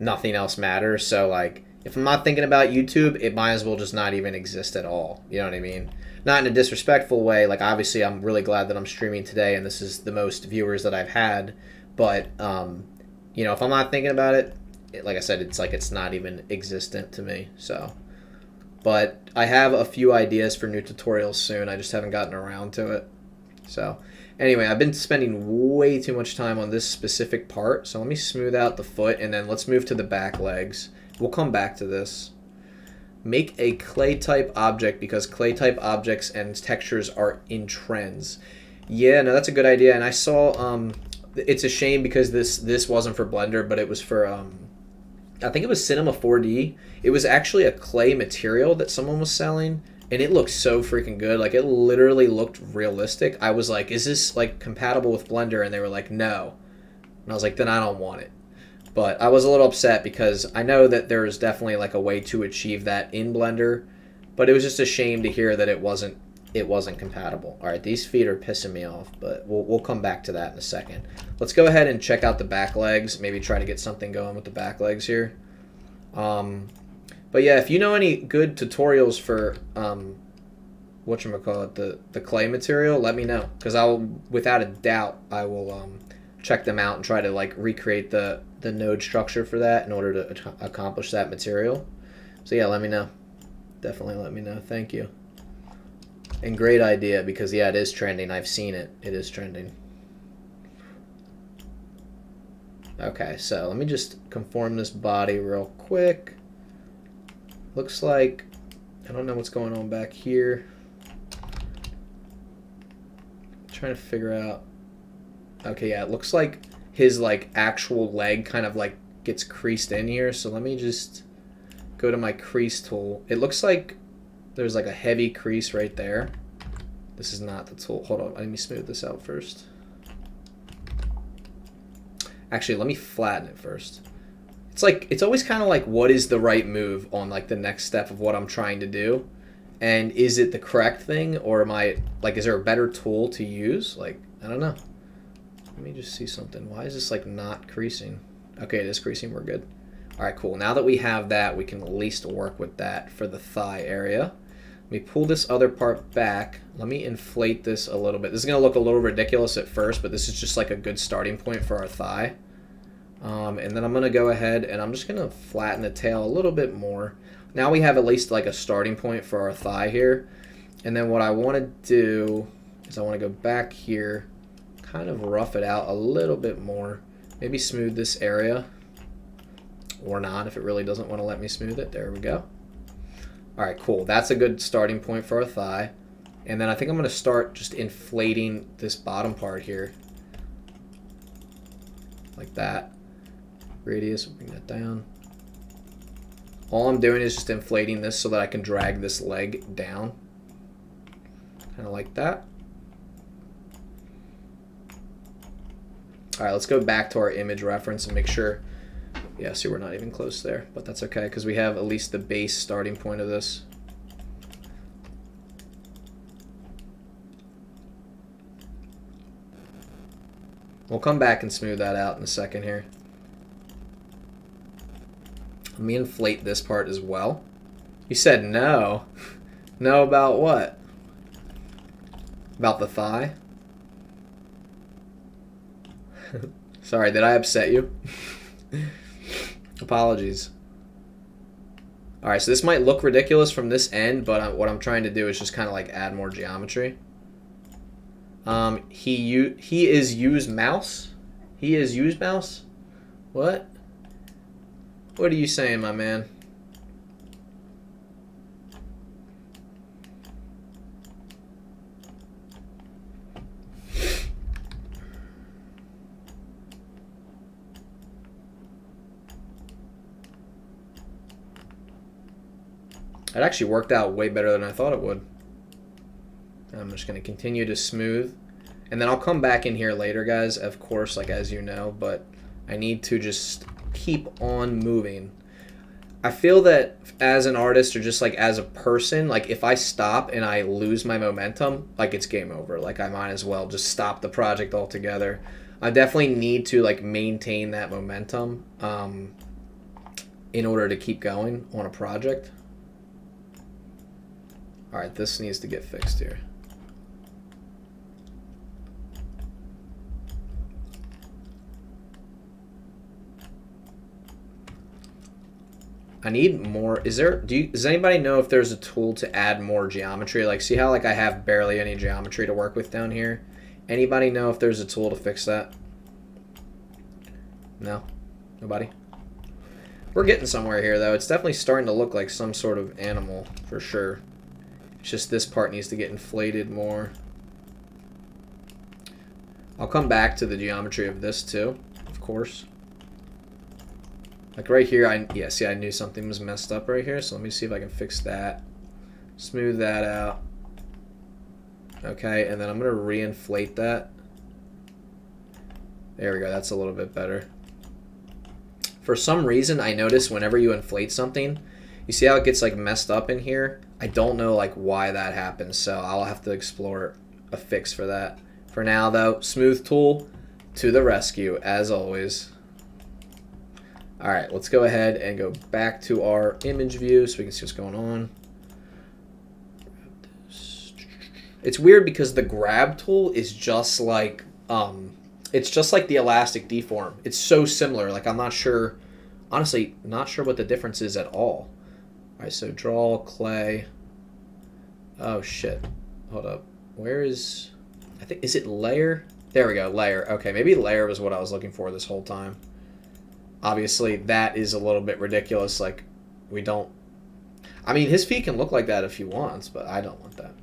nothing else matters. So like, if I'm not thinking about YouTube, it might as well just not even exist at all. You know what I mean? Not in a disrespectful way. Like, obviously, I'm really glad that I'm streaming today, and this is the most viewers that I've had. But you know, if I'm not thinking about it, like I said, it's like it's not even existent to me. So, but I have a few ideas for new tutorials soon. I just haven't gotten around to it. So anyway, I've been spending way too much time on this specific part, so let me smooth out the foot, and then let's move to the back legs. We'll come back to this. Make a clay type object, because clay type objects and textures are in trends. Yeah, no, that's a good idea, and I saw, it's a shame because this wasn't for Blender, but it was for, I think it was Cinema 4D. It was actually a clay material that someone was selling, and it looked so freaking good. Like, it literally looked realistic. I was like, is this, like, compatible with Blender? And they were like, no. And I was like, then I don't want it. But I was a little upset because I know that there is definitely, like, a way to achieve that in Blender. But it was just a shame to hear that it wasn't it wasn't compatible. All right, these feet are pissing me off, but we'll come back to that in a second. Let's go ahead and check out the back legs. Maybe try to get something going with the back legs here. But yeah, if you know any good tutorials for whatchamacallit, the clay material, let me know, because I'll, without a doubt, I will check them out and try to like recreate the node structure for that in order to accomplish that material. So yeah, let me know. Definitely let me know. Thank you. And great idea, because yeah, it is trending. I've seen it. It is trending. Okay, so let me just conform this body real quick. Looks like, I don't know what's going on back here. I'm trying to figure out. Okay, yeah, it looks like his like actual leg kind of like gets creased in here. So let me just go to my crease tool. It looks like there's like a heavy crease right there. This is not the tool. Hold on, let me smooth this out first. Actually, let me flatten it first. It's like, it's always kind of like, what is the right move on like the next step of what I'm trying to do? And is it the correct thing, or am I, like, is there a better tool to use? Like, I don't know. Let me just see something. Why is this like not creasing? Okay, it is creasing, we're good. All right, cool. Now that we have that, we can at least work with that for the thigh area. Let me pull this other part back. Let me inflate this a little bit. This is gonna look a little ridiculous at first, but this is just like a good starting point for our thigh. And then I'm gonna go ahead and I'm just gonna flatten the tail a little bit more. Now we have at least like a starting point for our thigh here. And then what I wanna do is I wanna go back here, kind of rough it out a little bit more. Maybe smooth this area, or not if it really doesn't wanna let me smooth it. There we go. All right, cool. That's a good starting point for our thigh. And then I think I'm gonna start just inflating this bottom part here. Like that. Radius, we'll bring that down. All I'm doing is just inflating this so that I can drag this leg down. Kind of like that. All right, let's go back to our image reference and make sure. Yeah, see, we're not even close there, but that's okay because we have at least the base starting point of this. We'll come back and smooth that out in a second here. Let me inflate this part as well. You said no. No about what? About the thigh? Sorry, did I upset you? Apologies. Alright, so this might look ridiculous from this end, but what I'm trying to do is just kind of like add more geometry. He is use mouse? He is use mouse? What? What are you saying, my man? It actually worked out way better than I thought it would. I'm just going to continue to smooth. And then I'll come back in here later, guys, of course, like as you know, but I need to just keep on moving. I feel that as an artist or just like as a person, like if I stop and I lose my momentum, like it's game over. Like I might as well just stop the project altogether. I definitely need to like maintain that momentum in order to keep going on a project. All right, this needs to get fixed here. I need more. Does anybody know if there's a tool to add more geometry? Like, see how like I have barely any geometry to work with down here? Anybody know if there's a tool to fix that? No? Nobody? We're getting somewhere here, though. It's definitely starting to look like some sort of animal, for sure. It's just this part needs to get inflated more. I'll come back to the geometry of this, too, of course. Like right here, yeah, see, I knew something was messed up right here, so let me see if I can fix that. Smooth that out. Okay, and then I'm going to re-inflate that. There we go, that's a little bit better. For some reason, I notice whenever you inflate something, you see how it gets like messed up in here? I don't know like why that happens, so I'll have to explore a fix for that. For now though, Smooth Tool to the rescue as always. All right, let's go ahead and go back to our image view so we can see what's going on. It's weird because the grab tool is just like it's just like the elastic deform. It's so similar. Like I'm not sure, honestly, not sure what the difference is at all. All right, so draw clay. Oh shit, hold up. Where is? I think is it layer? There we go, layer. Okay, maybe layer was what I was looking for this whole time. Obviously, that is a little bit ridiculous. Like we don't. I mean, his feet can look like that if he wants, but I don't want that.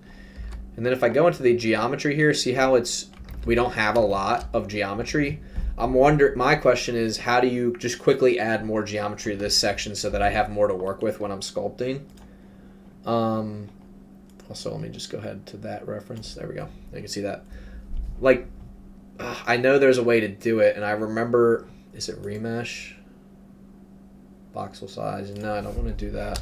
And then if I go into the geometry here, see how it's, we don't have a lot of geometry. My question is, how do you just quickly add more geometry to this section so that I have more to work with when I'm sculpting? Also, let me just go ahead to that reference. There we go. You can see that. Like, I know there's a way to do it, and I remember, is it remesh? Voxel size. No, I don't want to do that.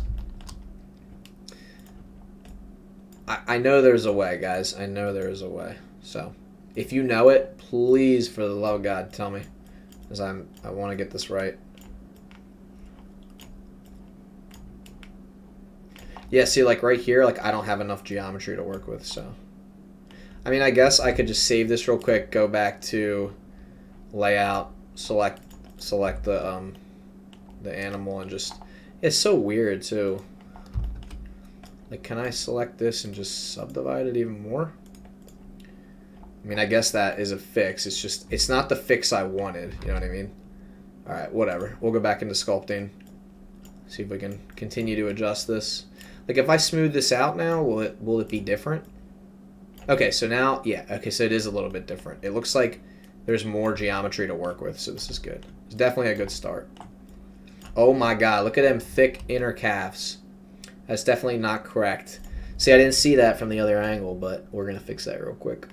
I know there's a way, guys. I know there is a way. So, if you know it, please, for the love of God, tell me, because I want to get this right. Yeah, see, like right here, like I don't have enough geometry to work with. So, I mean, I guess I could just save this real quick, go back to layout, select the animal, and just. It's so weird too. Like, can I select this and just subdivide it even more? I mean, I guess that is a fix. It's just, it's not the fix I wanted. You know what I mean? All right, whatever. We'll go back into sculpting. See if we can continue to adjust this. Like, if I smooth this out now, will it be different? Okay, so now, yeah. Okay, so it is a little bit different. It looks like there's more geometry to work with, so this is good. It's definitely a good start. Oh my God, look at them thick inner calves. That's definitely not correct. See, I didn't see that from the other angle, but we're going to fix that real quick.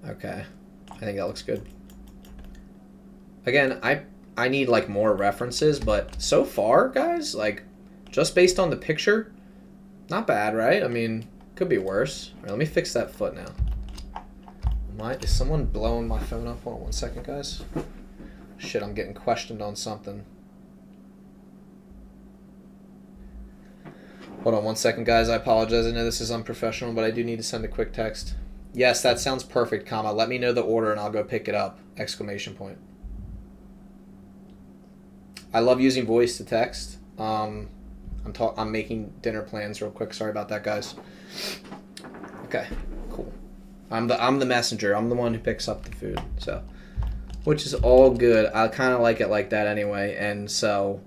Okay. I think that looks good. Again, I need, like, more references, but so far, guys, like, just based on the picture, not bad, right? I mean, could be worse. All right, let me fix that foot now. Is someone blowing my phone up? Hold on 1 second, guys. Shit, I'm getting questioned on something. Hold on 1 second, guys. I apologize. I know this is unprofessional, but I do need to send a quick text. Yes, that sounds perfect, comma. Let me know the order and I'll go pick it up. Exclamation point. I love using voice to text. I'm making dinner plans real quick. Sorry about that, guys. Okay, cool. I'm the messenger. I'm the one who picks up the food. So, which is all good. I kind of like it like that anyway. And so,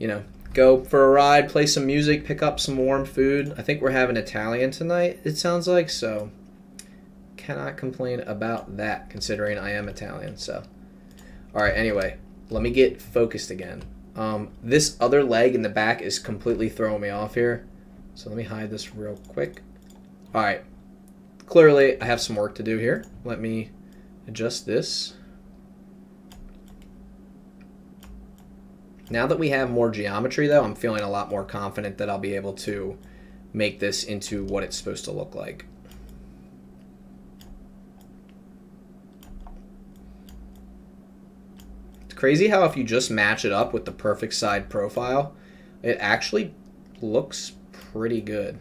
you know, go for a ride, play some music, pick up some warm food. I think we're having Italian tonight, it sounds like, so cannot complain about that considering I am Italian. So, all right, anyway, let me get focused again. This other leg in the back is completely throwing me off here. So let me hide this real quick. All right, clearly I have some work to do here. Let me adjust this. Now that we have more geometry, though, I'm feeling a lot more confident that I'll be able to make this into what it's supposed to look like. It's crazy how if you just match it up with the perfect side profile, it actually looks pretty good.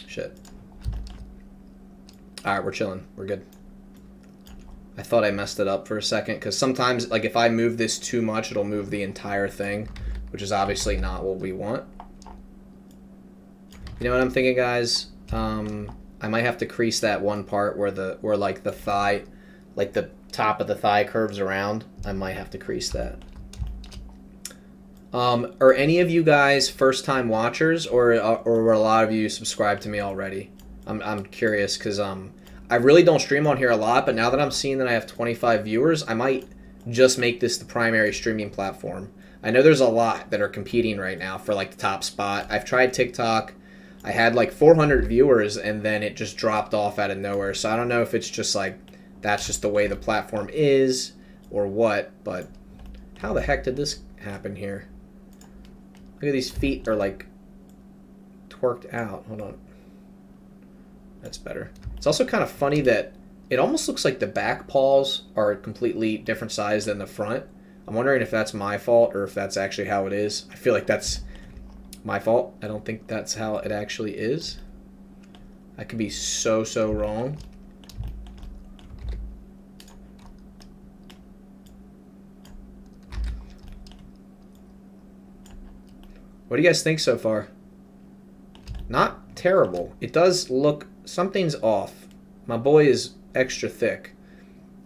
Shit. Alright, we're chilling. We're good. I thought I messed it up for a second, because sometimes, like, if I move this too much, it'll move the entire thing, which is obviously not what we want. You know what I'm thinking, guys? I might have to crease that one part where like the thigh, like the top of the thigh curves around. I might have to crease that. Are any of you guys first-time watchers, or a lot of you subscribe to me already? I'm curious, because I really don't stream on here a lot, but now that I'm seeing that I have 25 viewers, I might just make this the primary streaming platform. I know there's a lot that are competing right now for like the top spot. I've tried TikTok. I had like 400 viewers and then it just dropped off out of nowhere. So I don't know if it's just like that's just the way the platform is or what, but how the heck did this happen here? Look at these feet are like twerked out. Hold on. That's better. It's also kind of funny that it almost looks like the back paws are a completely different size than the front. I'm wondering if that's my fault or if that's actually how it is. I feel like that's my fault. I don't think that's how it actually is. I could be so wrong. What do you guys think so far? Not terrible. It does look, something's off. My boy is extra thick.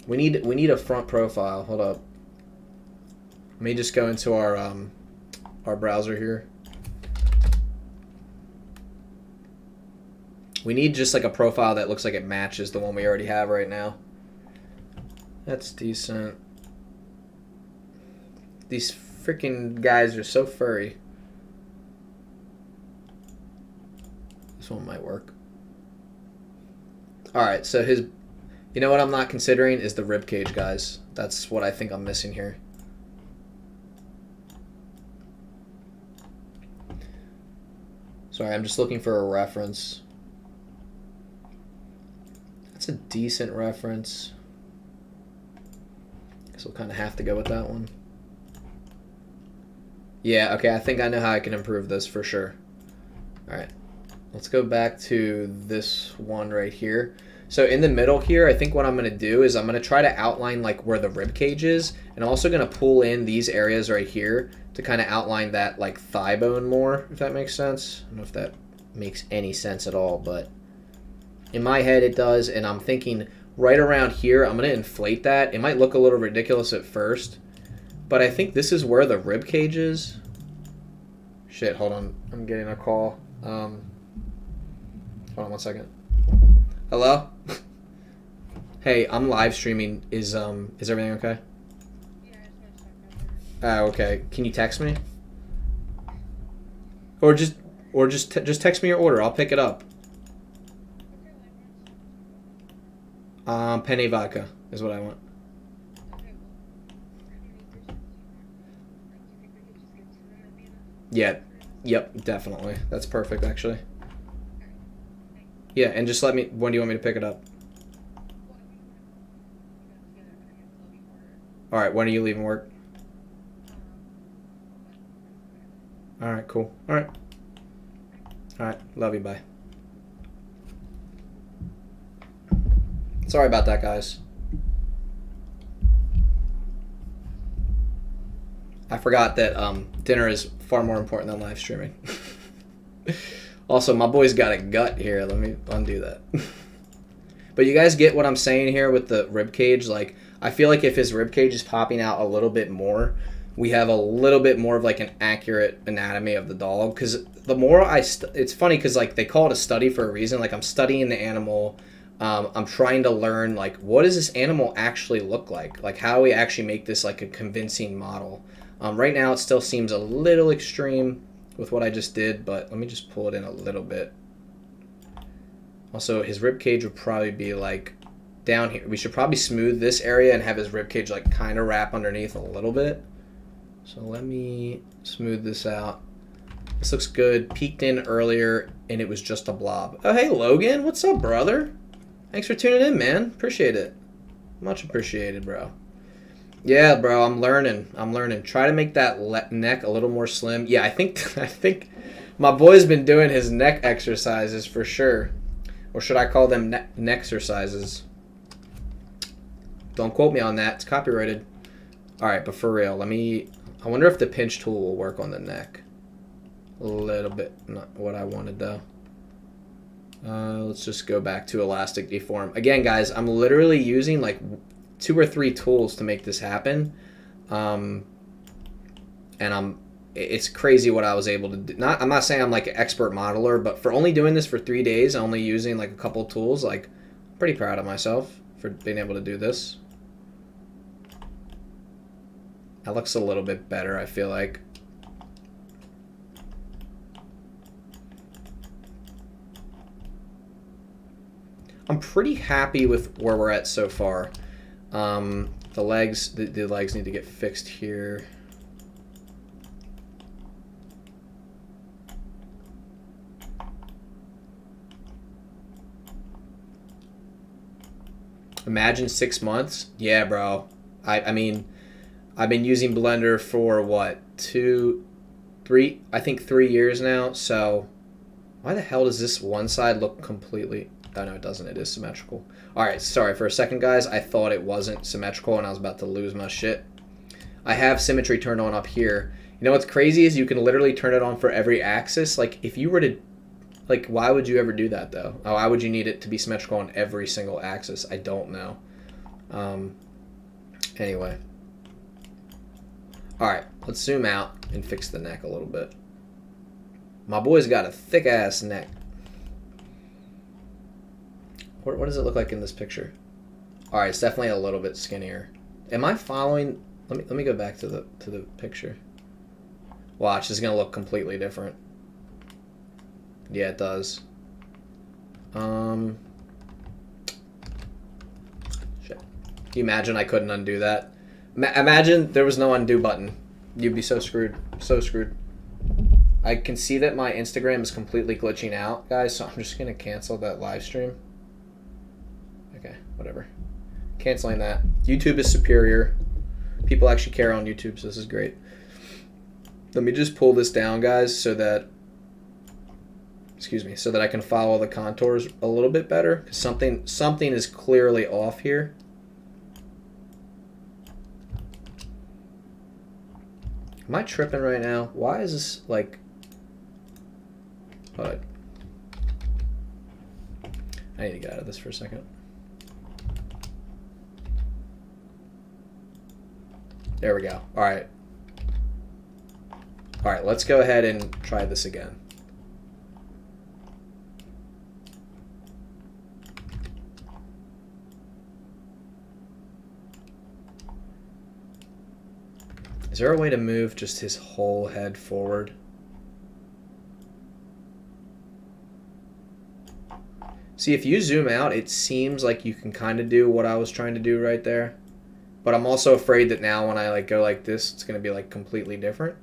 We need a front profile. Hold up. Let me just go into our browser here. We need just like a profile that looks like it matches the one we already have right now. That's decent. These freaking guys are so furry. This one might work. Alright, so his... You know what I'm not considering is the rib cage, guys. That's what I think I'm missing here. Sorry, I'm just looking for a reference. That's a decent reference. Guess we'll kind of have to go with that one. Yeah, okay, I think I know how I can improve this for sure. Alright. Let's go back to this one right here. So in the middle here, I think what I'm going to do is I'm going to try to outline like where the rib cage is. And I'm also going to pull in these areas right here to kind of outline that like thigh bone more, if that makes sense. I don't know if that makes any sense at all, but in my head it does. And I'm thinking right around here, I'm going to inflate that. It might look a little ridiculous at first, but I think this is where the rib cage is. Shit, hold on. I'm getting a call. Hold on one second. Hello? Hey, I'm live streaming. Is everything okay? Yeah, okay. Can you text me? Or just text me your order. I'll pick it up. Penne vodka is what I want. Yeah. Yep, definitely. That's perfect, actually. Yeah, and just let me... When do you want me to pick it up? Alright, when are you leaving work? Alright, cool. Alright. Alright, love you, bye. Sorry about that, guys. I forgot that dinner is far more important than live streaming. Also, my boy's got a gut here. Let me undo that. But you guys get what I'm saying here with the rib cage. Like, I feel like if his rib cage is popping out a little bit more, we have a little bit more of like an accurate anatomy of the dog. Because the more it's funny because like they call it a study for a reason. Like I'm studying the animal. I'm trying to learn like what does this animal actually look like? Like how do we actually make this like a convincing model? Right now it still seems a little extreme with what I just did, but let me just pull it in a little bit. Also, his rib cage would probably be like down here. We should probably smooth this area and have his rib cage like kind of wrap underneath a little bit. So let me smooth this out. This looks good. Peeked in earlier and it was just a blob. Oh, hey Logan, what's up, brother? Thanks for tuning in, man. Appreciate it. Much appreciated, bro. Yeah, bro, I'm learning. Try to make that neck a little more slim. Yeah, I think my boy's been doing his neck exercises for sure. Or should I call them neck exercises? Don't quote me on that. It's copyrighted. All right, but for real, I wonder if the pinch tool will work on the neck. A little bit. Not what I wanted, though. Let's just go back to Elastic Deform. Again, guys, I'm literally using like 2 or 3 tools to make this happen, and it's crazy what I was able to do. I'm not saying I'm like an expert modeler, but for only doing this for 3 days, only using like a couple tools, like I'm pretty proud of myself for being able to do this. That looks a little bit better, I feel like. I'm pretty happy with where we're at so far. The legs need to get fixed here. Imagine 6 months. Yeah, bro. I mean, I've been using Blender for what, 3 years now. So why the hell does this one side look completely... Oh, no, it doesn't. It is symmetrical. All right, sorry. For a second, guys, I thought it wasn't symmetrical, and I was about to lose my shit. I have symmetry turned on up here. You know what's crazy is you can literally turn it on for every axis. Like, if you were to... Like, why would you ever do that, though? Oh, why would you need it to be symmetrical on every single axis? I don't know. Anyway. All right, let's zoom out and fix the neck a little bit. My boy's got a thick-ass neck. What does it look like in this picture? All right, it's definitely a little bit skinnier. Am I following? Let me go back to the picture. Watch, this is gonna look completely different. Yeah, it does. Shit. Can you imagine I couldn't undo that? Imagine there was no undo button. You'd be so screwed. So screwed. I can see that my Instagram is completely glitching out, guys, so I'm just gonna cancel that live stream. Okay, whatever. Canceling that. YouTube is superior. People actually care on YouTube, so this is great. Let me just pull this down, guys, so that... Excuse me, so that I can follow the contours a little bit better. Because something is clearly off here. Am I tripping right now? Why is this, like... Hold on. I need to get out of this for a second. There we go. All right. All right, let's go ahead and try this again. Is there a way to move just his whole head forward? See, if you zoom out, it seems like you can kind of do what I was trying to do right there. But I'm also afraid that now when I like go like this, it's going to be like completely different.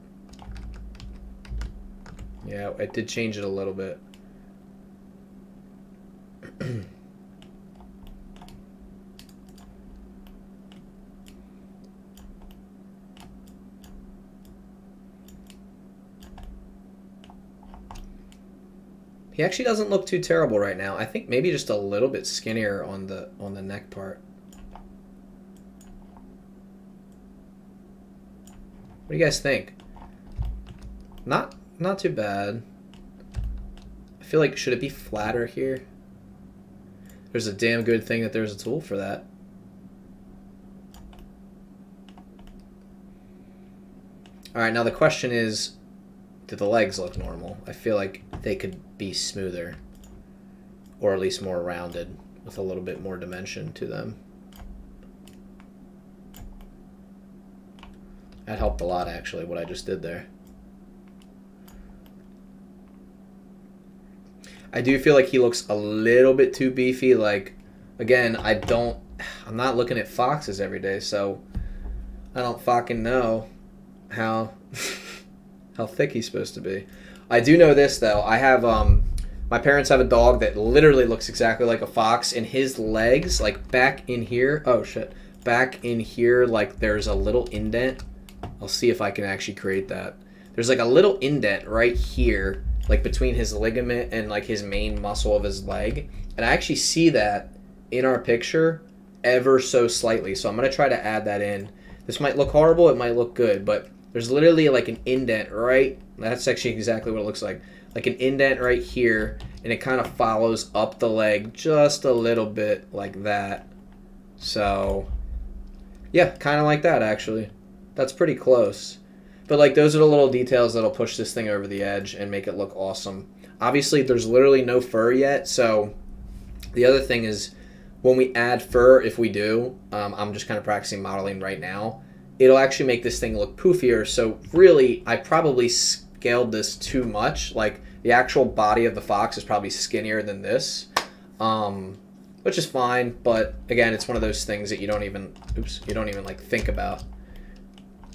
Yeah, it did change it a little bit. He actually doesn't look too terrible right now. I think maybe just a little bit skinnier on the neck part. What do you guys think? Not too bad. I feel like, should it be flatter here? There's a damn good thing that there's a tool for that. Alright, now the question is, do the legs look normal? I feel like they could be smoother. Or at least more rounded, with a little bit more dimension to them. That helped a lot, actually, what I just did there. I do feel like he looks a little bit too beefy. Like, again, I'm not looking at foxes every day, so I don't fucking know how how thick he's supposed to be. I do know this, though. I have, my parents have a dog that literally looks exactly like a fox, and his legs, like, back in here, oh, shit, back in here, like, there's a little indent. I'll see if I can actually create that. There's, like, a little indent right here, like between his ligament and like his main muscle of his leg, and I actually see that in our picture ever so slightly, so I'm going to try to add that in. This might look horrible, it might look good, but there's literally like an indent right, that's actually exactly what it looks like an indent right here, and it kind of follows up the leg just a little bit like that. So yeah, kind of like that actually. That's pretty close. But like those are the little details that'll push this thing over the edge and make it look awesome. Obviously, there's literally no fur yet, so the other thing is when we add fur, if we do, I'm just kind of practicing modeling right now. it'll actually make this thing look poofier. So really, I probably scaled this too much. Like the actual body of the fox is probably skinnier than this, which is fine. But again, it's one of those things that you don't even like think about.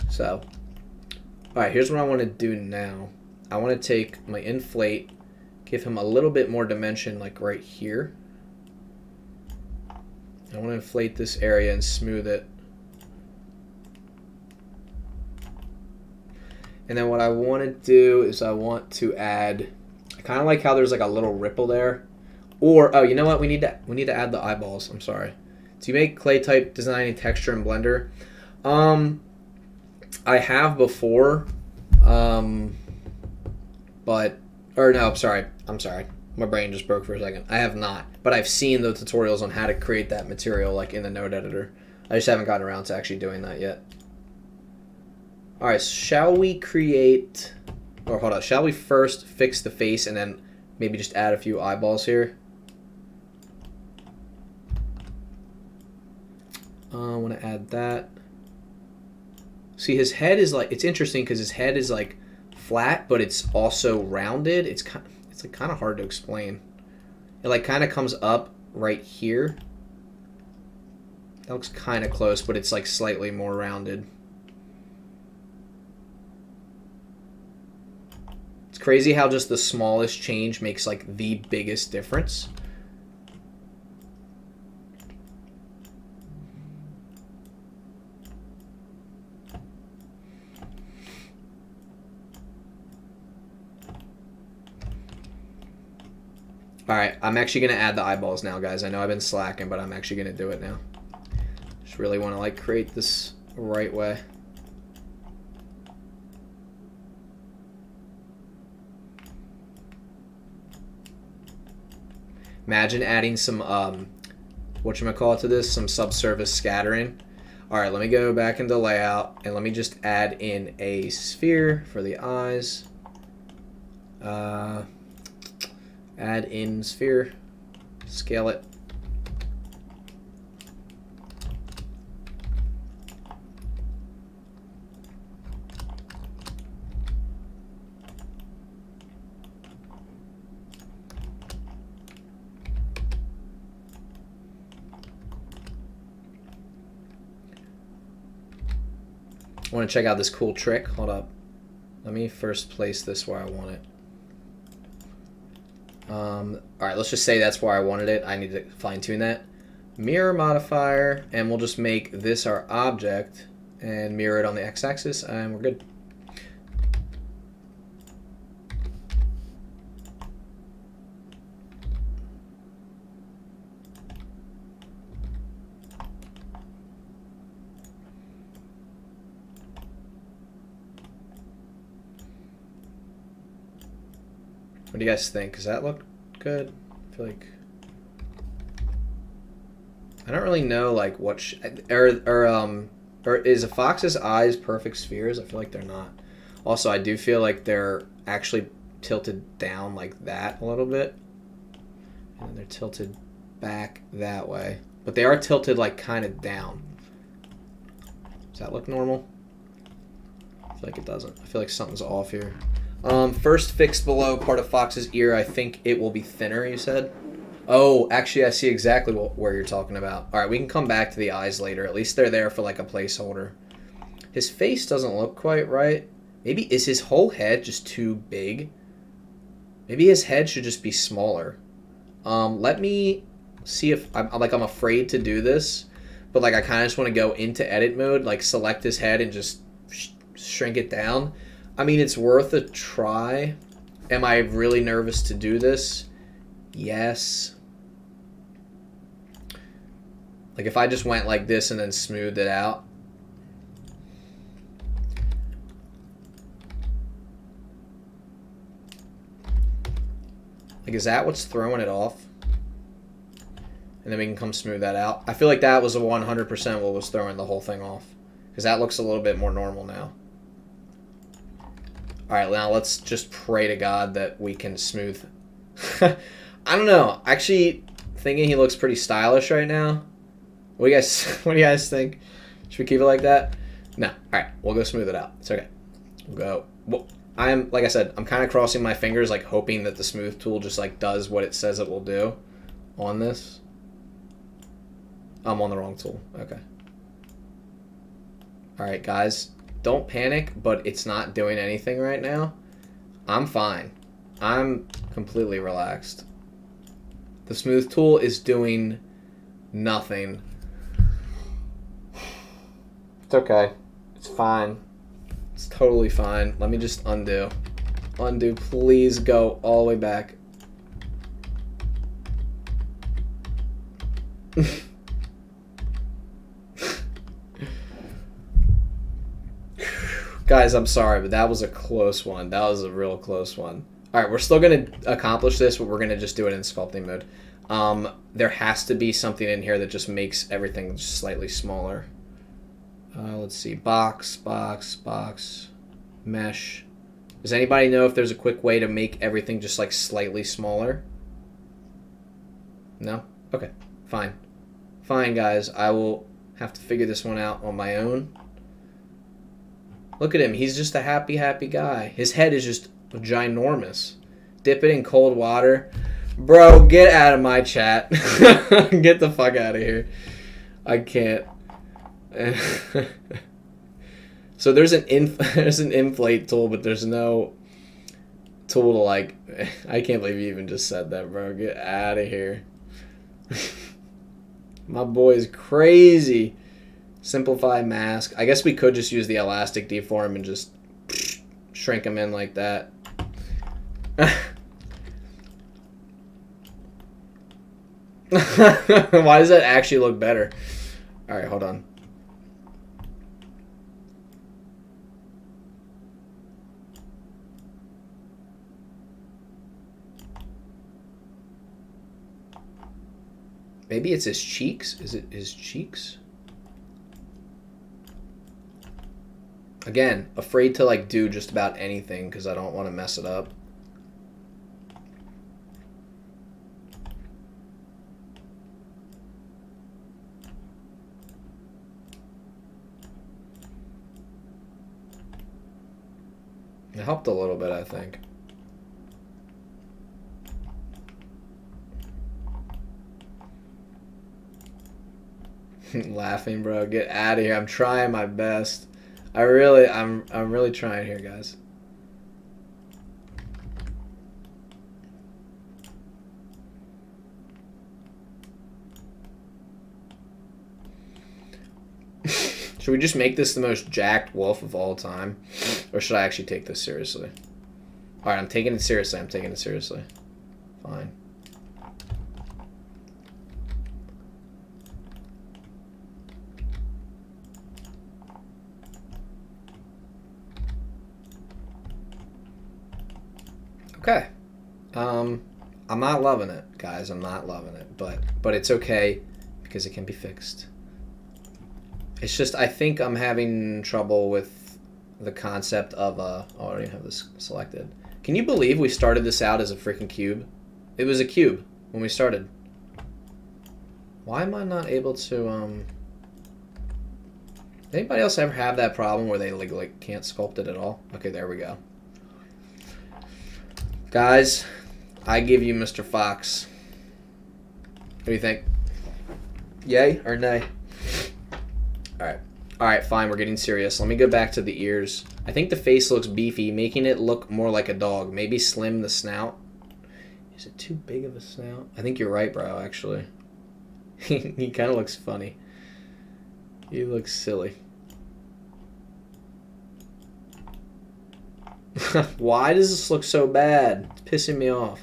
So, all right, here's what I want to do now. I want to take my inflate, give him a little bit more dimension, like right here. I want to inflate this area and smooth it. And then what I want to do is I want to add, I kind of like how there's like a little ripple there. Or, oh, you know what? We need to add the eyeballs. I'm sorry. Do you make clay type designing texture in Blender? I have before, but, or no, I'm sorry. My brain just broke for a second. I have not, but I've seen the tutorials on how to create that material like in the node editor. I just haven't gotten around to actually doing that yet. All right, shall we create, or hold on, shall we first fix the face and then maybe just add a few eyeballs here? I want to add that. See, his head is like, it's interesting because his head is like flat, but it's also rounded. It's like kind of hard to explain. It like kind of comes up right here. That looks kind of close, but it's like slightly more rounded. It's crazy how just the smallest change makes like the biggest difference. Alright, I'm actually going to add the eyeballs now, guys. I know I've been slacking, but I'm actually going to do it now. Just really want to like create this right way. Imagine adding some, whatchamacallit to this, some subsurface scattering. Alright, let me go back into layout, and let me just add in a sphere for the eyes. Add in sphere, scale it. I want to check out this cool trick. Hold up. Let me first place this where I want it. Alright, let's just say that's where I wanted it. I need to fine-tune that. Mirror modifier, and we'll just make this our object and mirror it on the x-axis, and we're good. What do you guys think? Does that look good? I feel like I don't really know like what or is a fox's eyes perfect spheres? I feel like they're not. Also, I do feel like they're actually tilted down like that a little bit, and they're tilted back that way, but they are tilted like kind of down. Does that look normal? I feel like it doesn't. I feel like something's off here. First fix below part of Fox's ear. I think it will be thinner, you said? Oh, actually, I see exactly where you're talking about. All right, we can come back to the eyes later. At least they're there for like a placeholder. His face doesn't look quite right. Maybe is his whole head just too big? Maybe his head should just be smaller. Let me see if I'm afraid to do this, but like I kind of just want to go into edit mode, like select his head and just shrink it down. I mean, it's worth a try. Am I really nervous to do this? Yes. Like if I just went like this and then smoothed it out. Like, is that what's throwing it off? And then we can come smooth that out. I feel like that was 100% what was throwing the whole thing off. Because that looks a little bit more normal now. Alright, now let's just pray to God that we can smooth. I don't know. Actually, thinking he looks pretty stylish right now. What do you guys think? Should we keep it like that? No. All right, we'll go smooth it out. It's okay. We'll go. Well, like I said, I'm kind of crossing my fingers, like hoping that the smooth tool just like does what it says it will do on this. I'm on the wrong tool. Okay. All right, guys, don't panic, but it's not doing anything right now. I'm fine. I'm completely relaxed. The smooth tool is doing nothing. It's okay. It's fine. It's totally fine. Let me just undo. Undo, please go all the way back. Guys, I'm sorry, but that was a close one. That was a real close one. All right, we're still going to accomplish this, but we're going to just do it in sculpting mode. There has to be something in here that just makes everything just slightly smaller. Let's see. Box, box, box, mesh. Does anybody know if there's a quick way to make everything just like slightly smaller? No? Okay, fine. Fine, guys. I will have to figure this one out on my own. Look at him. He's just a happy, happy guy. His head is just ginormous. Dip it in cold water. Bro, get out of my chat. Get the fuck out of here. I can't. So there's an inflate tool, but there's no tool to like. I can't believe you even just said that, bro. Get out of here. My boy is crazy. Simplify mask. I guess we could just use the elastic deform and just shrink him in like that. Why does that actually look better? All right, hold on. Maybe it's his cheeks. Is it his cheeks? Again, afraid to like do just about anything because I don't want to mess it up. It helped a little bit, I think. Laughing, bro. Get out of here. I'm trying my best. I'm really trying here, guys. Should we just make this the most jacked wolf of all time? Or should I actually take this seriously? Alright, I'm taking it seriously. I'm taking it seriously. Fine. Okay. I'm not loving it, guys. I'm not loving it. But it's okay because it can be fixed. It's just I think I'm having trouble with the concept of oh, I don't even have this selected. Can you believe we started this out as a freaking cube? It was a cube when we started. Why am I not able to anybody else ever have that problem where they like can't sculpt it at all? Okay, there we go. Guys, I give you Mr. Fox. What do you think? Yay or nay? Alright. Alright, fine, we're getting serious. Let me go back to the ears. I think the face looks beefy, making it look more like a dog. Maybe slim the snout. Is it too big of a snout? I think you're right, bro, actually. He kind of looks funny. He looks silly. Why does this look so bad? It's pissing me off.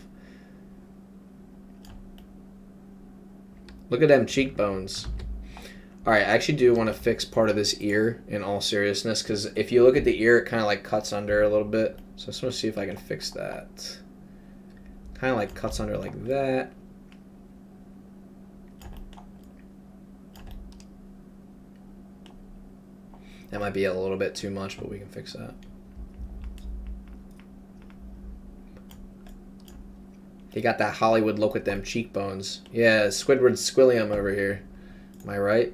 Look at them cheekbones. Alright, I actually do want to fix part of this ear in all seriousness, because if you look at the ear, it kind of like cuts under a little bit. So I just want to see if I can fix that. Kind of like cuts under like that. That might be a little bit too much, but we can fix that. He got that Hollywood look with them cheekbones. Yeah, Squidward Squilliam over here. Am I right?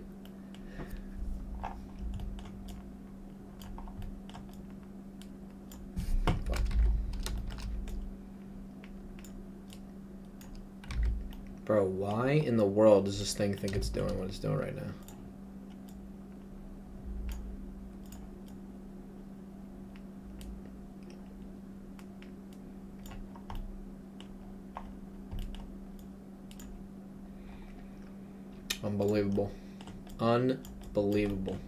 Bro, why in the world does this thing think it's doing what it's doing right now? Unbelievable. Unbelievable.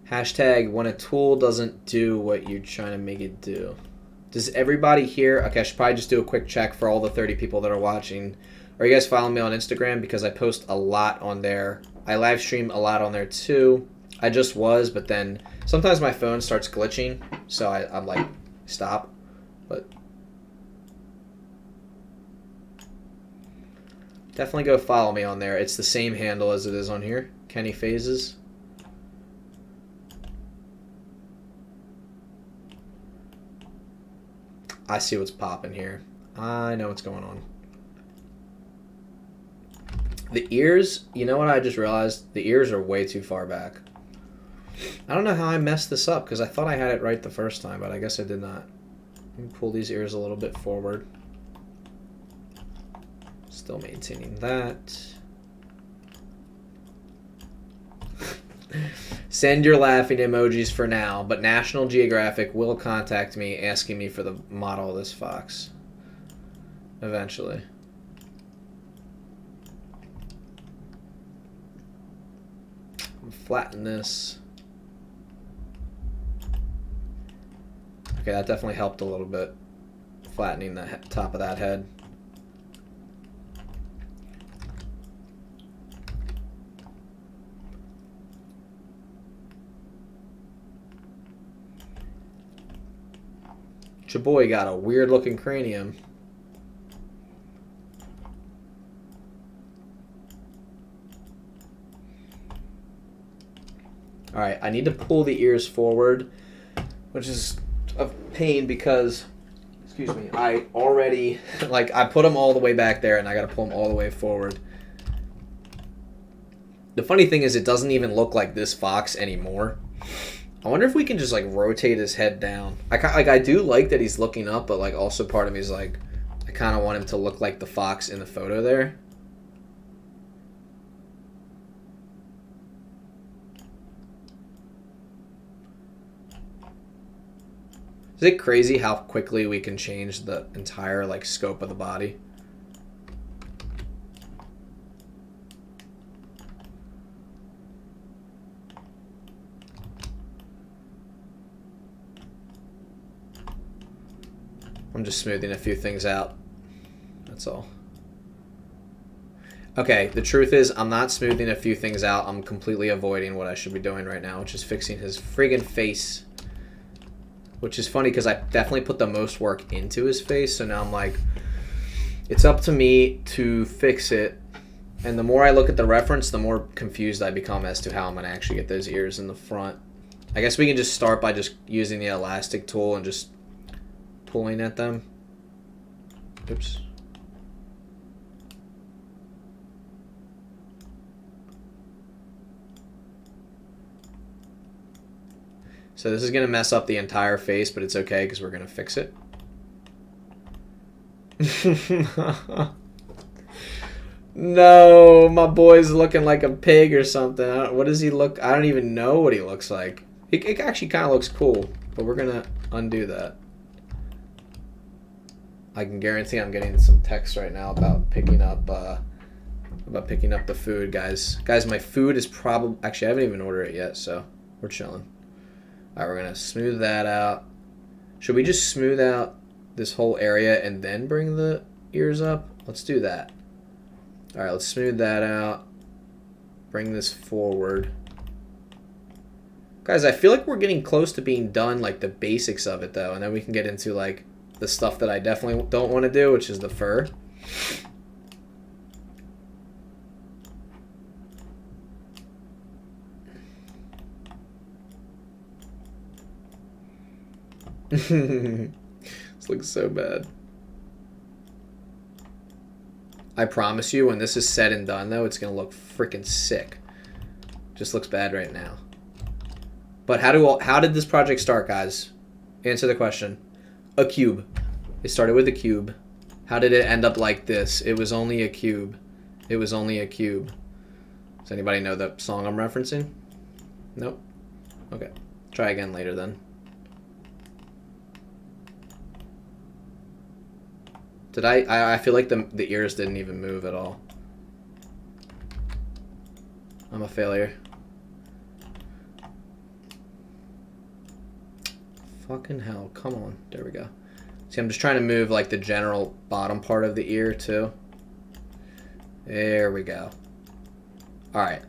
Hashtag when a tool doesn't do what you're trying to make it do. Does everybody here... Okay, I should probably just do a quick check for all the 30 people that are watching. Are you guys following me on Instagram? Because I post a lot on there. I live stream a lot on there too. I just was, but then sometimes my phone starts glitching. So I'm like, stop. But definitely go follow me on there. It's the same handle as it is on here. Kenny Phases. I see what's popping here. I know what's going on. The ears, you know what I just realized? The ears are way too far back. I don't know how I messed this up because I thought I had it right the first time, but I guess I did not. Let me pull these ears a little bit forward. Still maintaining that. Send your laughing emojis for now, but National Geographic will contact me asking me for the model of this fox. Eventually. Flatten this. Okay, that definitely helped a little bit. Flattening the top of that head. Your boy got a weird looking cranium. Alright, I need to pull the ears forward, which is a pain because, excuse me, I already, like, I put them all the way back there and I gotta pull them all the way forward. The funny thing is it doesn't even look like this fox anymore. I wonder if we can just, like, rotate his head down. I do like that he's looking up, but, like, also part of me is, like, I kind of want him to look like the fox in the photo there. Is it crazy how quickly we can change the entire, like, scope of the body? I'm just smoothing a few things out. That's all. Okay, the truth is I'm not smoothing a few things out. I'm completely avoiding what I should be doing right now, which is fixing his friggin' face. Which is funny because I definitely put the most work into his face. So now I'm like, it's up to me to fix it. And the more I look at the reference, the more confused I become as to how I'm going to actually get those ears in the front. I guess we can just start by just using the elastic tool and just pulling at them. Oops. So this is going to mess up the entire face, but it's okay because we're going to fix it. No, my boy's looking like a pig or something. What does he look? I don't even know what he looks like. It actually kind of looks cool, but we're going to undo that. I can guarantee I'm getting some text right now about picking up the food, guys. Guys, my food is probably... Actually, I haven't even ordered it yet, so we're chilling. All right, we're going to smooth that out. Should we just smooth out this whole area and then bring the ears up? Let's do that. All right, let's smooth that out. Bring this forward. Guys, I feel like we're getting close to being done, like, the basics of it, though. And then we can get into, like, the stuff that I definitely don't want to do, which is the fur. This looks so bad. I promise you, when this is said and done, though, it's going to look freaking sick. Just looks bad right now. But how did this project start, guys? Answer the question. A cube. It started with a cube. How did it end up like this? It was only a cube. It was only a cube. Does anybody know the song I'm referencing? Nope. Okay. Try again later then. Did I feel like the ears didn't even move at all. I'm a failure. Fucking hell. Come on. There we go. See, I'm just trying to move like the general bottom part of the ear too. There we go. Alright.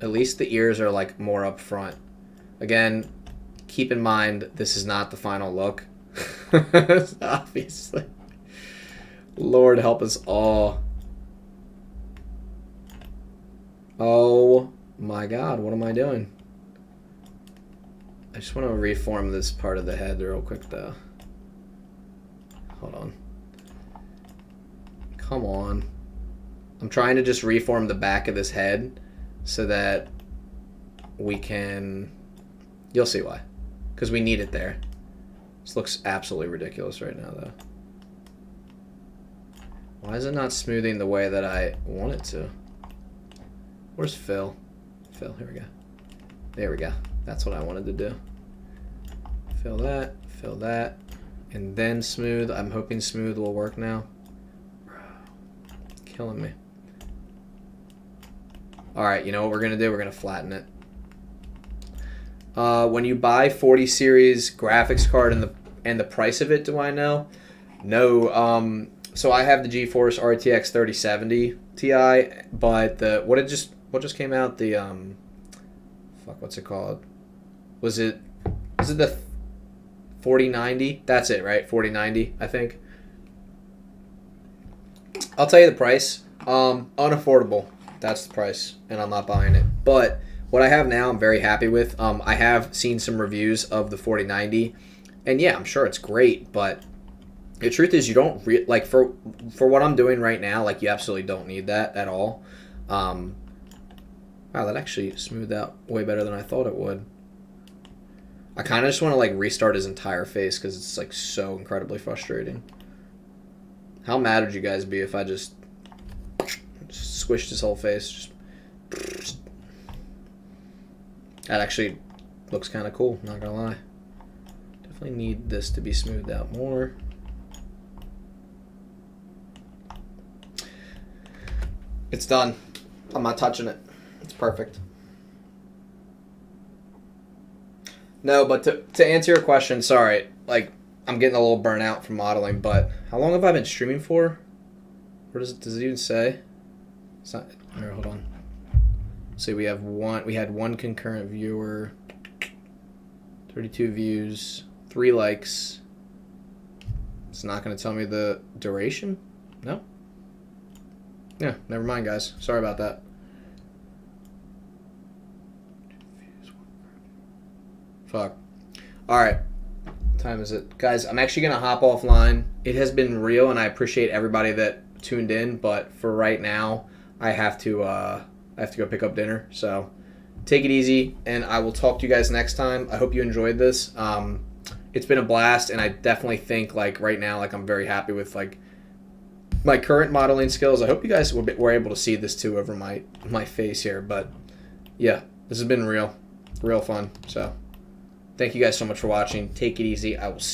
At least the ears are like more up front. Again, keep in mind this is not the final look. Obviously. Lord help us all. Oh my god, what am I doing? I just want to reform this part of the head real quick though. Hold on. Come on. I'm trying to just reform the back of this head so that we can... You'll see why. Because we need it there. This looks absolutely ridiculous right now though. Why is it not smoothing the way that I want it to? Where's Phil? Phil, here we go. There we go. That's what I wanted to do. Fill that, and then smooth. I'm hoping smooth will work now. Killing me. Alright, you know what we're going to do? We're going to flatten it. When you buy 40 series graphics card and the price of it, do I know? No. So I have the GeForce RTX 3070 Ti, but what just came out? The fuck, what's it called? Was it the 4090? That's it, right? 4090, I think. I'll tell you the price. Unaffordable. That's the price, and I'm not buying it. But what I have now, I'm very happy with. I have seen some reviews of the 4090, and yeah, I'm sure it's great. But the truth is, you don't like for what I'm doing right now. Like, you absolutely don't need that at all. Wow, that actually smoothed out way better than I thought it would. I kind of just want to like restart his entire face because it's like so incredibly frustrating. How mad would you guys be if I just squished his whole face? That actually looks kind of cool, not gonna lie. Definitely need this to be smoothed out more. It's done. I'm not touching it. It's perfect. No, but to answer your question, sorry, like, I'm getting a little burnt out from modeling, but how long have I been streaming for? Where does it even say? It's not, here, hold on. See, we had one concurrent viewer, 32 views, 3 likes. It's not going to tell me the duration? No? Yeah, never mind, guys. Sorry about that. Fuck. Alright. What time is it? Guys, I'm actually going to hop offline. It has been real, and I appreciate everybody that tuned in, but for right now, I have to go pick up dinner. So, take it easy, and I will talk to you guys next time. I hope you enjoyed this. It's been a blast, and I definitely think, like, right now, like, I'm very happy with, like, my current modeling skills. I hope you guys were able to see this, too, over my face here. But, yeah, this has been real fun. So, thank you guys so much for watching. Take it easy. I will see you.